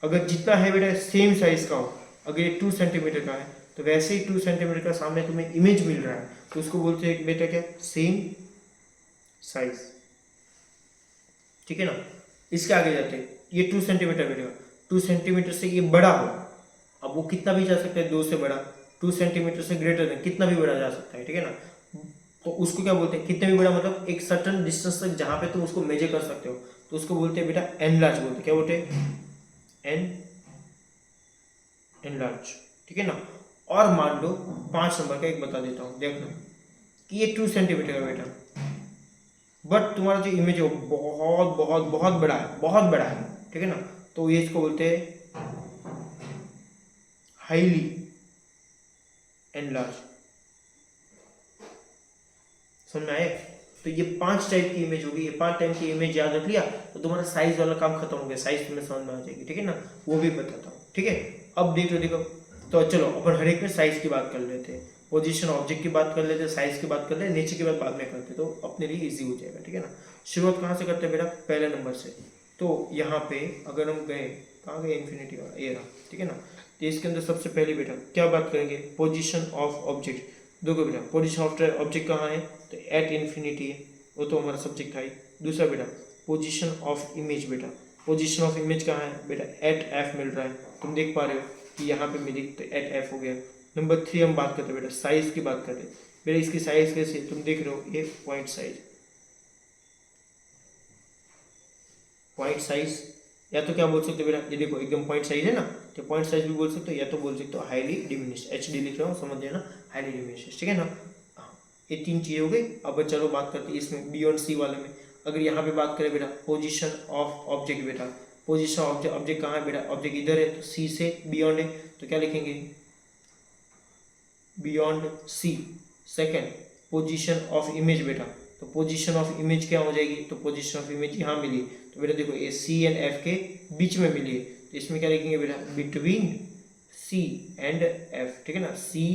S1: अगर जितना है बेटा सेम साइज का हो, अगर ये 2 सेंटीमीटर का है तो वैसे ही 2 सेंटीमीटर का सामने तुम्हें इमेज मिल रहा है, तो उसको बोलते हैं बेटा क्या, सेम साइज, ठीक है ना। इसके आगे जाते हैं, ये 2 सेंटीमीटर बेटा, 2 सेंटीमीटर से ये बड़ा हो, अब वो कितना भी जा सकता है, 2 से बड़ा, 2 सेंटीमीटर से ग्रेटर देन कितना भी बड़ा जा सकता है, ठीक है ना। तो उसको क्या बोलते हैं, कितने भी बड़ा मतलब एक सर्टन डिस्टेंस तक जहां पे तुम उसको मेजर कर सकते हो, तो उसको बोलते हैं बेटा एनलार्ज बोलते हैं, क्या बोलते हैं, एनलार्ज, ठीक है ना। और मान लो 5 नंबर का एक बता देता हूँ, देखना कि ये 2 सेंटीमीटर का बेटा, बट तुम्हारा जो इमेज है बहुत बहुत बहुत बड़ा है, बहुत बड़ा है, ठीक है ना। तो ये इसको बोलते हैं हाईली एनलार्ज। समझ में आए। तो ये 5 टाइप की इमेज होगी, ये 5 टाइप की इमेज याद रख लिया तो तुम्हारा साइज वाला काम खत्म हो गया, साइज तुम्हें समझ में आ जाएगी, ठीक है ना। वो भी बताता हूँ, ठीक है। अब देखो तो चलो अपन हर एक में साइज की बात कर लेते हैं, पोजीशन ऑब्जेक्ट की बात कर लेते हैं, साइज की बात कर ले, नीचे की बात बाद में करते, तो अपने लिए इजी हो जाएगा, ठीक है ना। शुरुआत कहाँ से करते हैं बेटा, पहले नंबर से। तो यहाँ पे अगर हम गए, कहाँ गए, इन्फिनिटी वाला ये रहा, ठीक है ना। तो इसके अंदर सबसे पहले बेटा क्या बात करेंगे, पोजीशन ऑफ ऑब्जेक्ट। देखो बेटा पोजीशन ऑफ ऑब्जेक्ट कहाँ है, तो एट इन्फिनिटी है, वो तो हमारा सब्जेक्ट था ही। दूसरा बेटा पोजीशन ऑफ इमेज, बेटा पोजीशन ऑफ इमेज कहाँ है बेटा, एट एफ मिल रहा है, तुम देख पा रहे हो कि यहाँ पे मिली तो एट एफ हो गया। नंबर 3 हम बात करते हैं बेटा, साइज की बात करते हैं बेटा, इसकी साइज कैसी है तुम देख रहे हो, ये पॉइंट साइज, पॉइंट साइज या तो क्या बोल सकते हो बेटा, ये देखो एकदम पॉइंट साइज है ना, तो पॉइंट साइज भी बोल सकते हो, या तो बोल सकते हो हाईली डिमिनिश्ड, एच डी लिख रहा हूँ समझ लेना, हाईली डिमिनिश्ड, ठीक है ना। ये 3 चीजें हो गई। अब चलो बात करते हैं इसमें बियॉन्ड सी वाले में। अगर यहाँ पे बात करें बेटा पोजीशन ऑफ ऑब्जेक्ट, बेटा पोजीशन ऑफ ऑब्जेक्ट कहाँ है बेटा, ऑब्जेक्ट इधर है, तो सी से बियॉन्ड है, तो क्या लिखेंगे, beyond C. Second position of image बेटा, तो पोजीशन ऑफ इमेज क्या हो जाएगी, तो पोजीशन ऑफ इमेज यहाँ मिली, तो बेटा देखो ये सी एंड एफ के बीच में मिली है, तो इसमें क्या लिखेंगे बेटा, बिटवीन सी एंड एफ, ठीक है ना, सी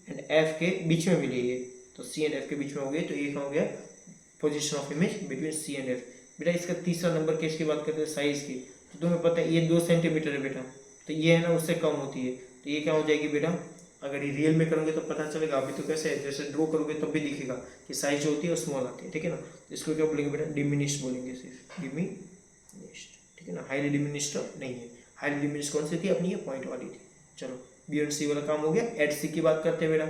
S1: एंड एफ के बीच में मिली है, तो सी एंड एफ के बीच में हो गई, तो ये कहाँ हो गया, position of image between C and F. बेटा इसका तीसरा नंबर किसकी बात करते हैं, साइज की। तो तुम्हें पता है ये 2 सेंटीमीटर है बेटा, तो ये है ना उससे कम होती है, तो ये क्या हो जाएगी बेटा, अगर ये रियल में करोगे तो पता चलेगा, अभी तो कैसे है जैसे ड्रॉ करोगे तब भी दिखेगा कि साइज जो होती है वो स्मॉल आती है, ठीक है ना। तो इसको क्या बोलेंगे बेटा, डिमिनिश्ड बोलेंगे, सिर्फ डिमिनिश्ड, ठीक है ना, हाईली डिमिनिश्ड नहीं है। हाईली डिमिनिश्ड कौन सी थी अपनी, ये पॉइंट वाली थी। चलो बियॉन्ड सी वाला काम हो गया। एट सी की बात करते हैं बेटा,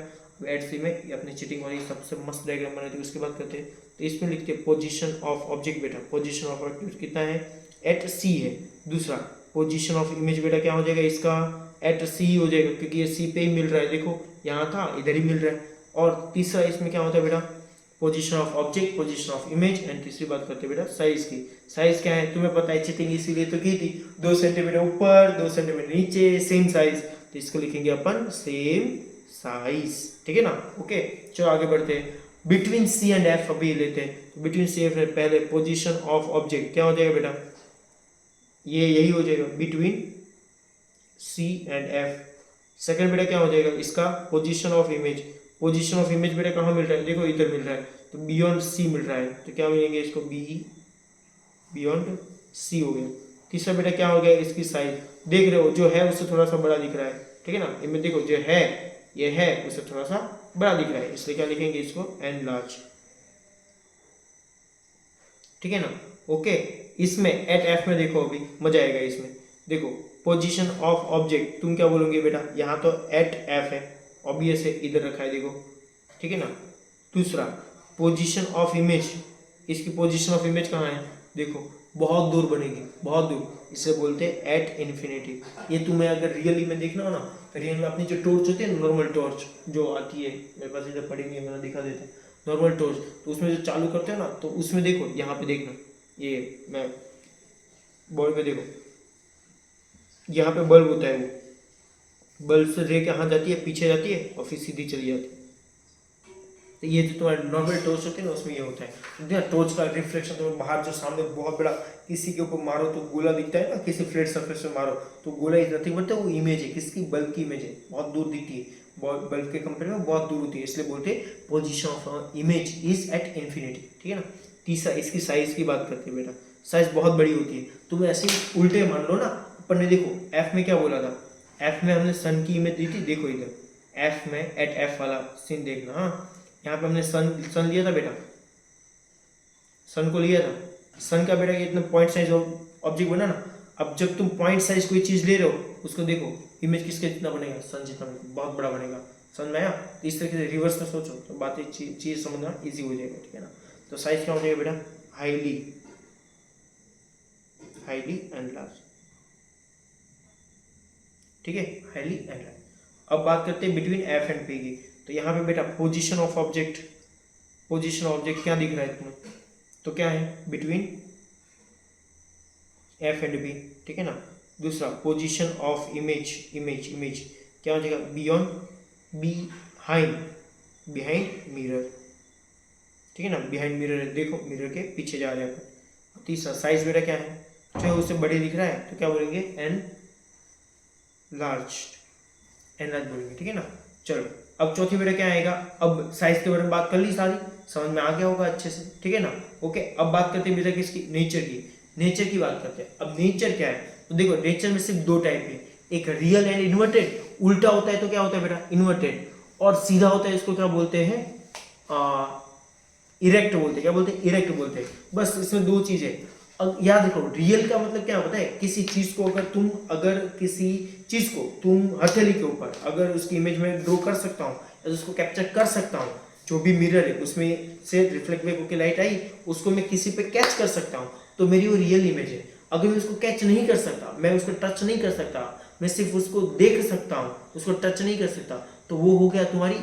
S1: एट सी में ये अपनी चीटिंग वाली सबसे मस्त डायग्राम बनाई थी उसकी बात करते हैं। तो इसमें लिखते हैं पोजीशन ऑफ ऑब्जेक्ट बेटा, पोजीशन ऑफ ऑब्जेक्ट कितना है, एट सी है। दूसरा पोजीशन ऑफ इमेज बेटा क्या हो जाएगा इसका, एट सी हो जाएगा, क्योंकि ये सी पे ही मिल रहा है, देखो यहाँ था इधर ही मिल रहा है। और तीसरा इसमें क्या होता है बेटा, position of object, position of image, and तीसरी बात करते हैं बेटा साइज की। साइज क्या है तुम्हें पता है, चीटिंग इसीलिए तो की थी, 2 सेंटीमीटर ऊपर 2 सेंटीमीटर नीचे, सेम साइज, तो इसको लिखेंगे अपन सेम साइज, ठीक है ना। ओके चलो आगे बढ़ते हैं। बिटवीन सी एंड एफ अभी लेते हैं। बिटवीन सी एफ पहले पोजीशन ऑफ ऑब्जेक्ट क्या हो जाएगा बेटा, ये यही हो जाएगा between C and F. Second बेटा क्या हो जाएगा इसका, position of image. Position of image बेटा कहाँ मिल रहा है, देखो इधर मिल रहा है, तो बियॉन्ड सी मिल रहा है, तो क्या मिलेंगे इसको, बी बियॉन्ड सी हो गया। तीसरा बेटा क्या हो गया, इसकी साइज, देख रहे हो जो है उससे थोड़ा सा बड़ा दिख रहा है, ठीक है ना। इनमें देखो जो है ये है उससे थोड़ा सा बड़ा दिख रहा है, इसलिए क्या लिखेंगे इसको, एन लार्ज, ठीक है ना। ओके इसमें एट एफ में देखो अभी मजा आएगा इसमें, देखो पोजीशन ऑफ ऑब्जेक्ट तुम क्या बोलोगे बेटा, यहाँ तो एट एफ है, ऑब्वियस है इधर रखा है देखो, ठीक है ना। दूसरा पोजीशन ऑफ इमेज, इसकी पोजीशन ऑफ इमेज कहाँ है, देखो बहुत दूर बनेगी, बहुत दूर, इसे बोलते हैं एट इन्फिनिटी। ये तुम्हें अगर रियली में देखना हो ना, तो रियल में अपनी जो टॉर्च होती है नॉर्मल टॉर्च जो आती है, मेरे पास इधर पड़ी हुई है, मैंने दिखा देता है नॉर्मल टॉर्च, तो उसमें जो चालू करते हैं ना, तो उसमें देखो यहाँ पे देखना, ये मैं बॉल पे देखो यहाँ पे बल्ब होता है, वो बल्ब से रे कहाँ जाती है, पीछे जाती है और फिर सीधी चली जाती है। तो ये जो तुम्हारे नॉर्मल टॉर्च होती है ना उसमें ये होता है, टॉर्च का रिफ्लेक्शन तो बाहर जो सामने बहुत बड़ा किसी के ऊपर मारो तो गोला दिखता है ना, किसी फ्लैट सरफेस में मारो तो गोला इज नथिंग बट वो इमेज है किसकी, बल्ब की इमेज है, बहुत दूर दिखती है, बल्ब के कंपेयर में बहुत दूर होती है, इसलिए बोलते हैं position of image is at infinity, ठीक है ना। तीसरा इसकी साइज की बात करते हैं बेटा, साइज बहुत बड़ी होती है, तुम ऐसे उल्टे मान लो ना, अपन ने देखो एफ में क्या बोला था, एफ में हमने सन की इमेज दी थी, देखो इधर एफ में एट एफ वाला सीन देखना, हाँ यहाँ पे हमने सन लिया था बेटा, सन को लिया था, सन का बेटा इतना पॉइंट साइज ऑब्जेक्ट बना ना। अब जब तुम पॉइंट साइज कोई चीज ले रहे हो उसको देखो इमेज किसके जितना बनेगा, सन जितना बनेगा, बहुत बड़ा बनेगा, समझ में आया। तो इस तरीके से रिवर्स में सोचो तो बातें चीज समझना इजी हो जाएगा, ठीक है ना। तो साइज क्या हो जाएगा बेटा, हाईली एंड लार्ज, ठीक है, हाईली एंड लार्ज। अब बात करते हैं बिटवीन एफ एंड पी की। तो यहाँ पे बेटा position of object, position of object क्या दिख रहा है तुम्हें, तो क्या है बिटवीन एफ एंड बी, ठीक है ना। दूसरा पोजीशन ऑफ इमेज, इमेज क्या हो जाएगा, बियॉन्ड बिहाइंड मिरर, ठीक है ना, बिहाइंड मिरर, देखो मिरर के पीछे जा रहे हैं। तीसरा साइज बेटा क्या है, चाहे उससे बड़े दिख रहा है तो क्या बोलेंगे, एन लार्ज बोलेंगे, ठीक है ना। चलो अब चौथी बेटा क्या आएगा, अब साइज के बारे में बात कर ली सारी, समझ में आ गया होगा अच्छे से, ठीक है ना। ओके अब बात करते हैं बेटा किसकी, नेचर की, नेचर की बात करते हैं। अब नेचर क्या है, तो देखो नेचर में सिर्फ 2 टाइप है, एक रियल एंड इन्वर्टेड, उल्टा होता है तो क्या होता है बेटा, इन्वर्टेड, और सीधा होता है इसको क्या बोलते हैं, इरेक्ट बोलते हैं, क्या बोलते हैं, इरेक्ट बोलते हैं। बस इसमें 2 चीज है। अब याद रखो रियल का मतलब क्या होता है, किसी चीज को अगर किसी चीज को तुम हथेली के ऊपर अगर उसकी इमेज में ड्रॉ कर सकता हूँ या उसको कैप्चर कर सकता हूँ, जो भी मिरर है उसमें से रिफ्लेक्ट बैक होकर लाइट आई, उसको मैं किसी पे कैच कर सकता हूँ तो मेरी वो रियल इमेज है। अगर मैं उसको कैच नहीं कर सकता, मैं उसको टच नहीं कर सकता, मैं सिर्फ उसको देख सकता हूँ, उसको टच नहीं कर सकता, तो वो हो गया तुम्हारी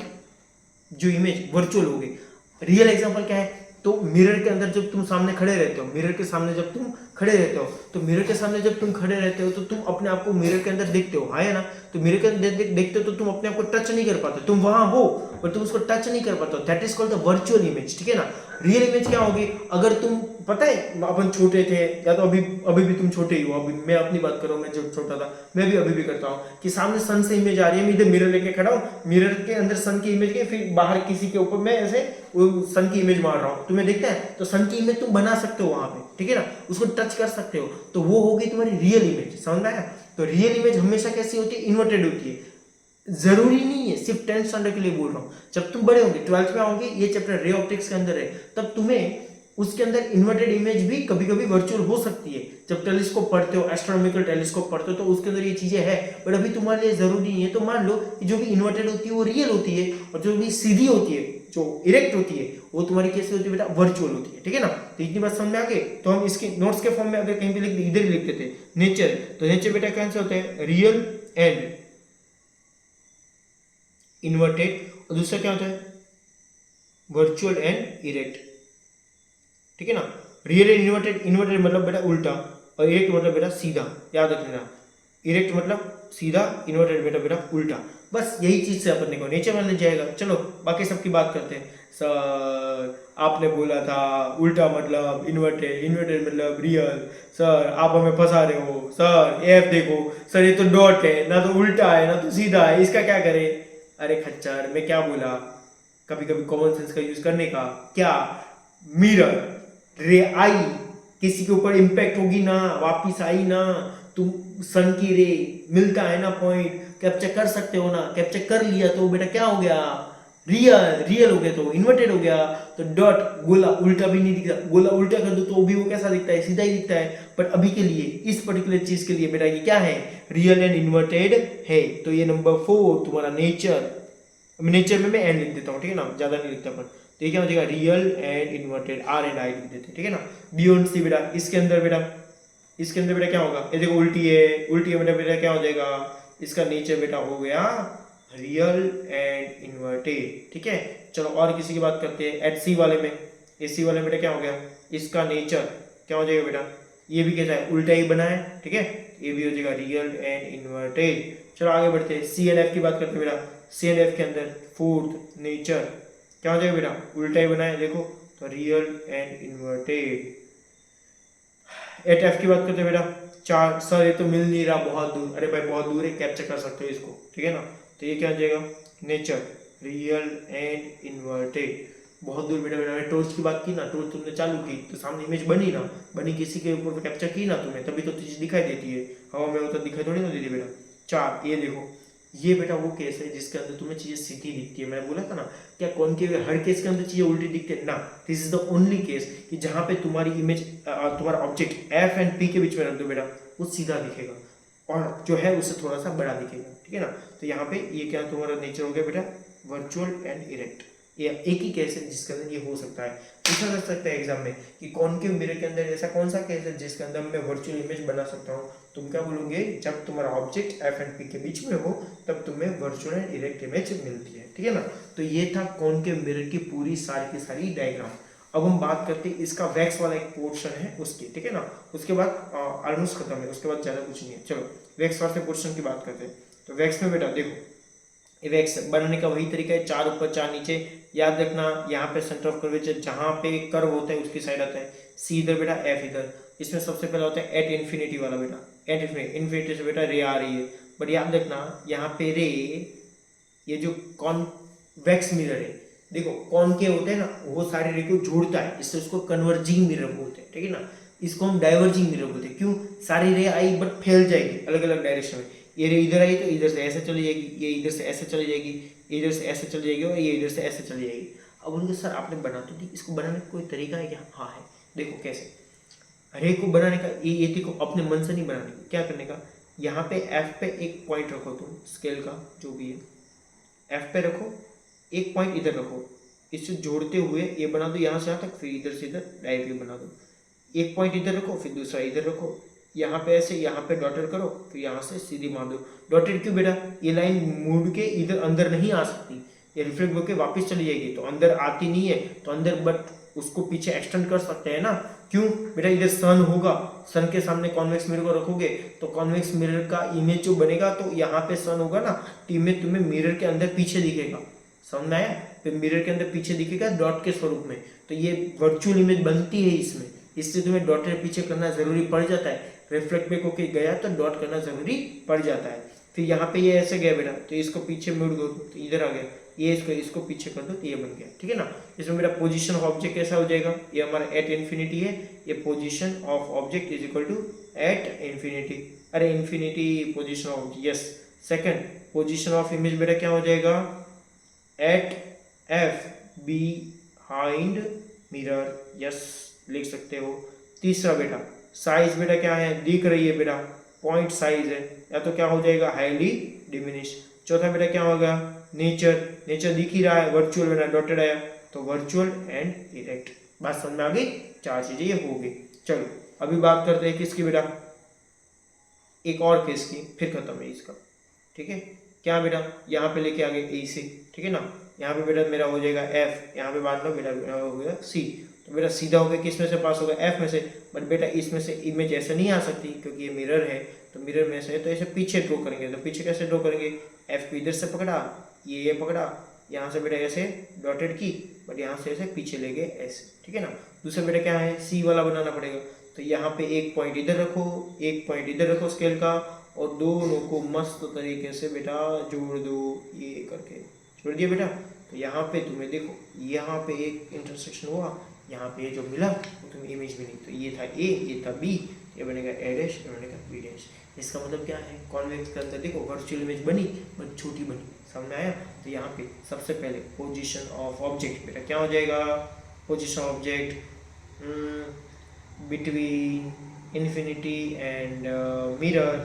S1: जो इमेज वर्चुअल हो गई। रियल एग्जांपल क्या है, तो मिरर के अंदर जब तुम सामने खड़े रहते हो, मिरर के सामने जब तुम खड़े रहते हो, तो मिरर के सामने जब तुम खड़े रहते हो तो तुम अपने आप को मिरर के अंदर देखते हो, है ना। तो मिरर के अंदर देखते हो तो तुम अपने आप को टच नहीं कर पाते, तुम वहां हो पर तुम उसको टच नहीं कर पाते हो। That is called the virtual image, ठीक है ना। रियल इमेज क्या होगी, अगर तुम, पता है अपन छोटे थे या तो अभी भी तुम छोटे ही हो, अभी मैं अपनी बात कर रहा हूँ, मैं जब छोटा था, मैं भी अभी भी करता हूँ कि सामने सन से इमेज आ रही है, मैं इधर मिरर लेके खड़ा हूँ, मिरर के अंदर सन की इमेज के, फिर बाहर किसी के ऊपर मैं ऐसे वो सन की इमेज मार रहा हूँ, तुम्हें दिखता है, तो सन की इमेज तुम बना सकते हो वहां पे, ठीक है ना, उसको टच कर सकते हो, तो वो होगी तुम्हारी रियल इमेज, समझ में आया। तो रियल इमेज हमेशा कैसी होती है, इन्वर्टेड होती है। जरूरी नहीं है, सिर्फ 10th स्टैंडर्ड के लिए बोल रहा हूँ, जब तुम बड़े होंगे 12th में आओगे, ये चैप्टर रे ऑप्टिक्स के अंदर है, तब तुम्हें उसके अंदर इन्वर्टेड इमेज भी कभी कभी वर्चुअल हो सकती है। जब टेलीस्कोप पढ़ते हो, एस्ट्रोनॉमिकल टेलीस्कोप पढ़ते हो, तो उसके अंदर ये चीजें है, बट अभी तुम्हारे लिए जरूरी नहीं है। तो मान लो कि जो भी इन्वर्टेड होती है वो रियल होती है, और जो भी सीधी होती है, जो इरेक्ट होती है, वो तुम्हारी कैसे होती है बेटा, वर्चुअल होती है, ठीक है ना। तो इतनी बात समझ में आ गई। तो हम इसके नोट्स के फॉर्म में अगर कहीं भी लिख, इधर ही लिखते थे नेचर, तो नेचर बेटा कैसे होते हैं, रियल एंड इन्वर्टेड, और दूसरा क्या होता है, वर्चुअल एंड इरेक्ट, ठीक है ना। रियल एंड इन्वर्टेड, इन्वर्टेड मतलब बेटा उल्टा, और इरेक्ट मतलब बेटा सीधा, याद रखना। इरेक्ट मतलब सीधा, इन्वर्टेड बेटा उल्टा, बस यही चीज से अपन को नेचर में ले जाएगा। चलो बाकी सबकी बात करते हैं। सर आपने बोला था उल्टा मतलब इन्वर्टेड, इन्वर्टेड मतलब रियल, सर आप हमें फंसा रहे हो, सर एफ देखो, सर ये तो डॉट है, ना तो उल्टा है ना तो सीधा है, इसका क्या करें। अरे खच्चर, मैं क्या बोला, कभी कभी कॉमन सेंस का यूज करने का। क्या, मिरर रे आई, किसी के ऊपर इंपैक्ट होगी ना, वापिस आई ना, तुम सन की रे मिलता है ना पॉइंट, कैप्चर कर सकते हो ना, कैप्चर कर लिया तो बेटा क्या हो गया, रियल, रियल हो गया, तो इन्वर्टेड हो गया। तो डॉट, गोला उल्टा भी नहीं दिखता, गोला उल्टा कर दो तो भी वो कैसा दिखता है, सीधा ही दिखता है। बट अभी के लिए, इस पर्टिकुलर चीज के लिए बेटा ये क्या है, रियल एंड इन्वर्टेड है। तो ये नंबर 4 तुम्हारा नेचर, नेचर में मैं एंड लिख देता हूँ, ठीक है ना, ज्यादा नहीं लिखता अपन। तो ये क्या हो जाएगा, real and inverted, R and I लिख देते, ठीक है ना। बियॉन्ड सी बेटा, इसके अंदर बेटा क्या होगा, ये देखो उल्टी है बेटा क्या हो जाएगा, इसका नेचर बेटा हो गया रियल एंड इन्वर्टेड, ठीक है। चलो और किसी की बात करते हैं, एट सी वाले में, एसी वाले बेटा क्या हो गया, इसका नेचर क्या हो जाएगा बेटा, ये भी कैसा है, उल्टा ही बना है, ठीक है, ये भी हो जाएगा रियल एंड इन्वर्टेड। चलो आगे बढ़ते हैं, सी एंड एफ की बात करते हैं बेटा। सी एंड एफ के अंदर फोर्थ नेचर क्या हो जाएगा बेटा, उल्टा ही बना है, देखो, तो real and inverted. At F की बात करते हैं बेटा, 4, सर ये तो मिल नहीं रहा, बहुत दूर, अरे भाई बहुत दूर है, कैप्चर कर सकते हो इसको, ठीक है ना। तो ये क्या हो जाएगा, नेचर रियल एंड इन्वर्टेड, बहुत दूर। बेटा मैंने टॉर्च की बात की ना, टॉर्च तुमने चालू की तो सामने इमेज बनी ना, बनी किसी के ऊपर कैप्चर की ना तुमने, तभी तो चीज दिखाई देती है, हवा में होता दिखाई थोड़ी ना देती बेटा। 4, ये देखो, ये बेटा वो केस है जिसके अंदर तुम्हें चीजें सीधी दिखती है। मैंने बोला था ना, क्या कॉनकेव हर केस के अंदर चीजें उल्टी दिखती है ना, this is the only case कि जहां पे तुम्हारी इमेज, तुम्हारा ऑब्जेक्ट एफ एंड पी के बीच में रख दो बेटा, वो सीधा दिखेगा, और जो है उससे थोड़ा सा बड़ा दिखेगा, ठीक है ना। तो यहाँ पे ये क्या तुम्हारा नेचर हो गया बेटा, वर्चुअल एंड इरेक्ट, ये एक ही केस है जिसके अंदर ये हो सकता है। पूछा जा सकता है एग्जाम में कि कॉनकेव मिरर के अंदर ऐसा कौन सा केस है जिसके अंदर मैं वर्चुअल इमेज बना सकता हूँ। तुम क्या बोलोगे, जब तुम्हारा ऑब्जेक्ट एफ एंड पी के बीच में हो तब तुम्हें वर्चुअल एंड इरेक्ट इमेज मिलती है, ठीक है ना। तो ये था कॉनकेव मिरर की पूरी सारी की सारी डायग्राम। अब हम बात करते हैं इसका वैक्स वाला एक पोर्शन है उसकी, ठीक है ना, उसके बाद ऑलमोस्ट खत्म है, उसके बाद ज्यादा कुछ नहीं है। चलो वैक्स वाले पोर्शन की बात करते हैं। तो वैक्स में बेटा देखो, ये वैक्स बनाने का वही तरीका है, 4 ऊपर 4 नीचे, याद रखना यहाँ पे सेंटर ऑफ कर्वेचर जहाँ पे कर्व होता है उसकी साइड आता है, सी इधर बेटा, एफ इधर। इसमें सबसे पहला होता है एट इन्फिनिटी वाला बेटा, एट इन्फिनिटी से बेटा रे आ रही है, बट याद रखना यहाँ पे रे, ये जो कॉन्वेक्स मिरर है, देखो कौन के होते हैं ना, वो सारे रे को जोड़ता है, इससे उसको कन्वर्जिंग मिरर बोलते हैं, ठीक है ना। इसको हम डाइवर्जिंग मिरर बोलते हैं, क्यों, सारी रे आई बट फैल जाएगी अलग अलग डायरेक्शन में, ये रे इधर आई तो इधर से ऐसे चली जाएगी, ये इधर से ऐसे चली जाएगी, इधर से ऐसे चली जाएगी, और ये इधर से ऐसे चली जाएगी। अब उनके सर आपने बना तो दी, इसको बनाने का कोई तरीका है क्या, हाँ है, देखो कैसे। रे को बनाने का ये देखो, अपने मन से नहीं बनाने का, क्या करने का, यहाँ पे एफ पे एक पॉइंट रखो, तुम स्केल का जो भी है एफ पे रखो, एक पॉइंट इधर रखो, इससे जोड़ते हुए ये बना दो यहाँ से यहाँ तक, फिर इधर से इधर डायरेक्टली बना दो, एक पॉइंट इधर रखो, फिर दूसरा इधर रखो, यहाँ पे ऐसे, यहाँ पे डॉटेड करो, फिर यहाँ से सीधी मार दो। डॉटेड क्यों बेटा, ये लाइन मुड़ के इधर अंदर नहीं आ सकती, ये रिफ्लेक्ट होकर वापस चली जाएगी, तो अंदर आती नहीं है, तो अंदर बट उसको पीछे एक्सटेंड कर सकते हैं ना, क्यों बेटा, इधर सन होगा, सन के सामने कॉन्वेक्स मिरर को रखोगे तो कॉन्वेक्स मिरर का इमेज जो बनेगा तो यहाँ पे सन होगा ना, तो इमेज तुम्हें मिरर के अंदर पीछे दिखेगा, समझ में आया, तो मिरर के अंदर पीछे दिखेगा डॉट के स्वरूप में, तो ये वर्चुअल इमेज बनती है इसमें, इससे तुम्हें डॉटेड पीछे करना जरूरी पड़ जाता है, रिफ्लेक्ट बैक होके गया तो डॉट करना जरूरी पड़ जाता है। फिर यहाँ पे ये ऐसे गया बेटा, तो इसको पीछे मोड़ दो तो इधर आ गया, ये इसको पीछे कर दो तो ये बन गया, ठीक है ना। इसमें मेरा पोजीशन ऑफ ऑब्जेक्ट कैसा हो जाएगा, ये हमारा एट इन्फिनिटी है, ये position of object is equal to at infinity, अरे infinity position of, yes. Second position of image बेटा क्या हो जाएगा, at F behind mirror, yes लिख सकते हो। तीसरा बेटा साइज बेटा क्या है, दिख रही है बेटा, पॉइंट साइज है, या तो क्या हो जाएगा हाईली डिमिनिश। चौथा बेटा क्या होगा, नेचर, नेचर दिख ही रहा है, वर्चुअल बेटा डॉटेड आया तो वर्चुअल एंड इरेक्ट। बात समझ में आ गई, चार चीजें ये हो गई। चलो अभी बात करते हैं किसकी बेटा, एक और केस की, फिर खत्म है इसका, ठीक है। क्या बेटा, यहाँ पे लेके आ गए ए से, ठीक है ना, यहाँ पे बेटा मेरा हो जाएगा एफ, यहाँ पे बांट लो बेटा हो गया सी, तो बेटा सीधा होकर किस में से पास होगा, एफ में से। बट बेटा इसमें से इमेज ऐसे नहीं आ सकती क्योंकि ये मिरर है, तो मिरर में से तो ऐसे पीछे ड्रॉ करेंगे, तो पीछे कैसे ड्रॉ करेंगे, एफ को इधर से पकड़ा, ये पकड़ा, यहाँ से बेटा ऐसे डॉटेड की, बट यहाँ से ऐसे पीछे ले गए ऐसे, ठीक है ना। दूसरा बेटा क्या है, सी वाला बनाना पड़ेगा, तो यहाँ पे एक पॉइंट इधर रखो, एक पॉइंट इधर रखो स्केल का, और दोनों को मस्त तरीके से बेटा जोड़ दो, ये करके जोड़ दिया बेटा। तो यहाँ पे तुम्हें देखो, यहाँ पे एक इंटरसेक्शन हुआ, यहाँ पे जो मिला वो तुम्हें इमेज मिली, तो ये था ए, ये था बी, ये बनेगा ए डैश, ये बनेगा बी डैश। इसका मतलब क्या है, कॉन्वेक्स के अंदर देखो वर्चुअल इमेज बनी बट छोटी बनी, समझ में आया। तो यहाँ पे सबसे पहले पोजीशन ऑफ ऑब्जेक्ट बेटा क्या हो जाएगा, position of object between infinity and mirror,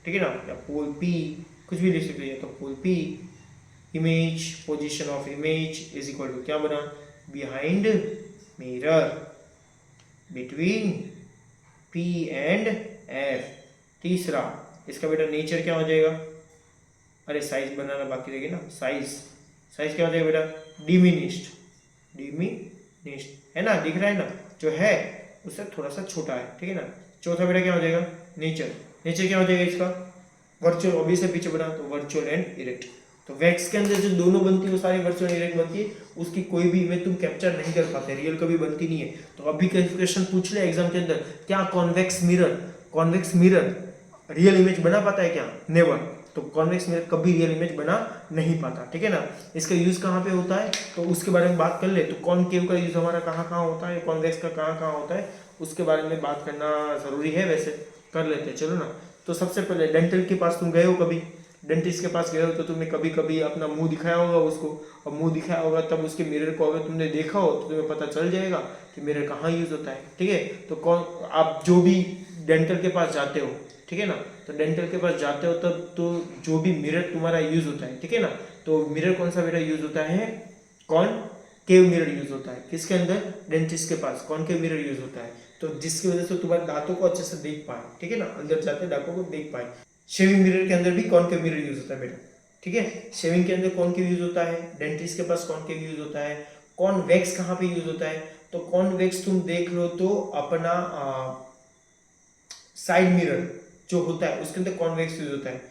S1: ठीक है ना, या पोल पी, कुछ भी लिख सकते हैं, तो pole P image, position of image is equal to क्या बना, behind mirror between P and F. तीसरा इसका बेटा नेचर क्या हो जाएगा, अरे साइज बनाना बाकी रहेगी ना, साइज, साइज क्या हो जाएगा बेटा, डिमिनिश्ड, डिमिनिश्ड है ना, दिख रहा है ना, जो है उससे थोड़ा सा छोटा है, ठीक है ना। चौथा बेटा क्या हो जाएगा, नेचर, नेचर क्या हो जाएगा इसका, वर्चुअल, ऑब्वियस से पीछे बना तो वर्चुअल एंड इरेक्ट। तो वैक्स के अंदर जो दोनों बनती है वो सारी वर्चुअल एंड इरेक्ट बनती है, उसकी कोई भी इमेज तुम कैप्चर नहीं कर पाते, रियल कभी बनती नहीं है। तो अभी का क्वेश्चन पूछ ले एग्जाम के अंदर, क्या convex mirror, convex mirror real image बना पाता है क्या, नेवर। तो कॉन्वेक्स मिरर कभी रियल इमेज बना नहीं पाता, ठीक है ना। इसका यूज कहाँ पे होता है तो उसके बारे में बात कर ले, तो कॉनकेव का यूज हमारा कहाँ कहाँ होता है, कॉन्वेक्स का कहाँ कहाँ होता है, उसके बारे में बात करना जरूरी है, वैसे कर लेते हैं, चलो ना। तो सबसे पहले डेंटल के पास तुम गए हो, कभी डेंटिस्ट के पास गए हो तो तुमने कभी कभी अपना मुंह दिखाया होगा उसको, और मुंह दिखाया होगा तब उसके मिरर को अगर तुमने देखा हो तो तुम्हें पता चल जाएगा कि मिरर कहाँ यूज होता है, ठीक है। तो कौन, आप जो भी डेंटल के पास जाते हो, ठीक है ना, तो डेंटल के पास जाते हो तब तो जो भी मिरर तुम्हारा यूज होता है, ठीक है ना, तो मिरर कौन सा मिरर यूज होता है, कौन केव मिरर यूज होता है, किसके अंदर, डेंटिस्ट के पास कौन केव मिरर यूज होता है, तो जिसकी वजह से तुम्हारे दांतों को अच्छे से देख पाए, ठीक है ना, अंदर जाते दांतों को देख पाए। शेविंग मिरर के अंदर भी कॉनकेव मिरर यूज होता है बेटा, ठीक है, शेविंग के अंदर कॉनकेव यूज होता है, डेंटिस्ट के पास कॉनकेव यूज होता है। कॉन्वेक्स कहाँ पे यूज होता है, तो कॉन्वेक्स तुम देख लो तो अपना साइड मिरर जो होता है उसके अंदर कॉन्वेक्स यूज होता है।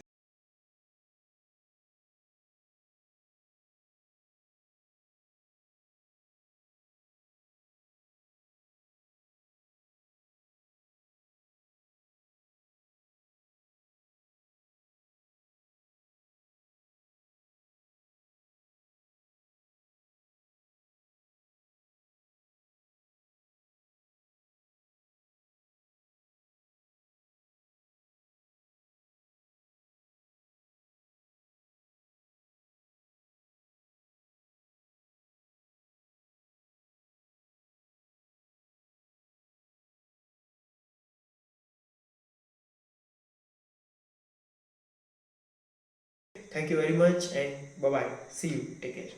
S1: Thank you very much and bye bye, see you, take care.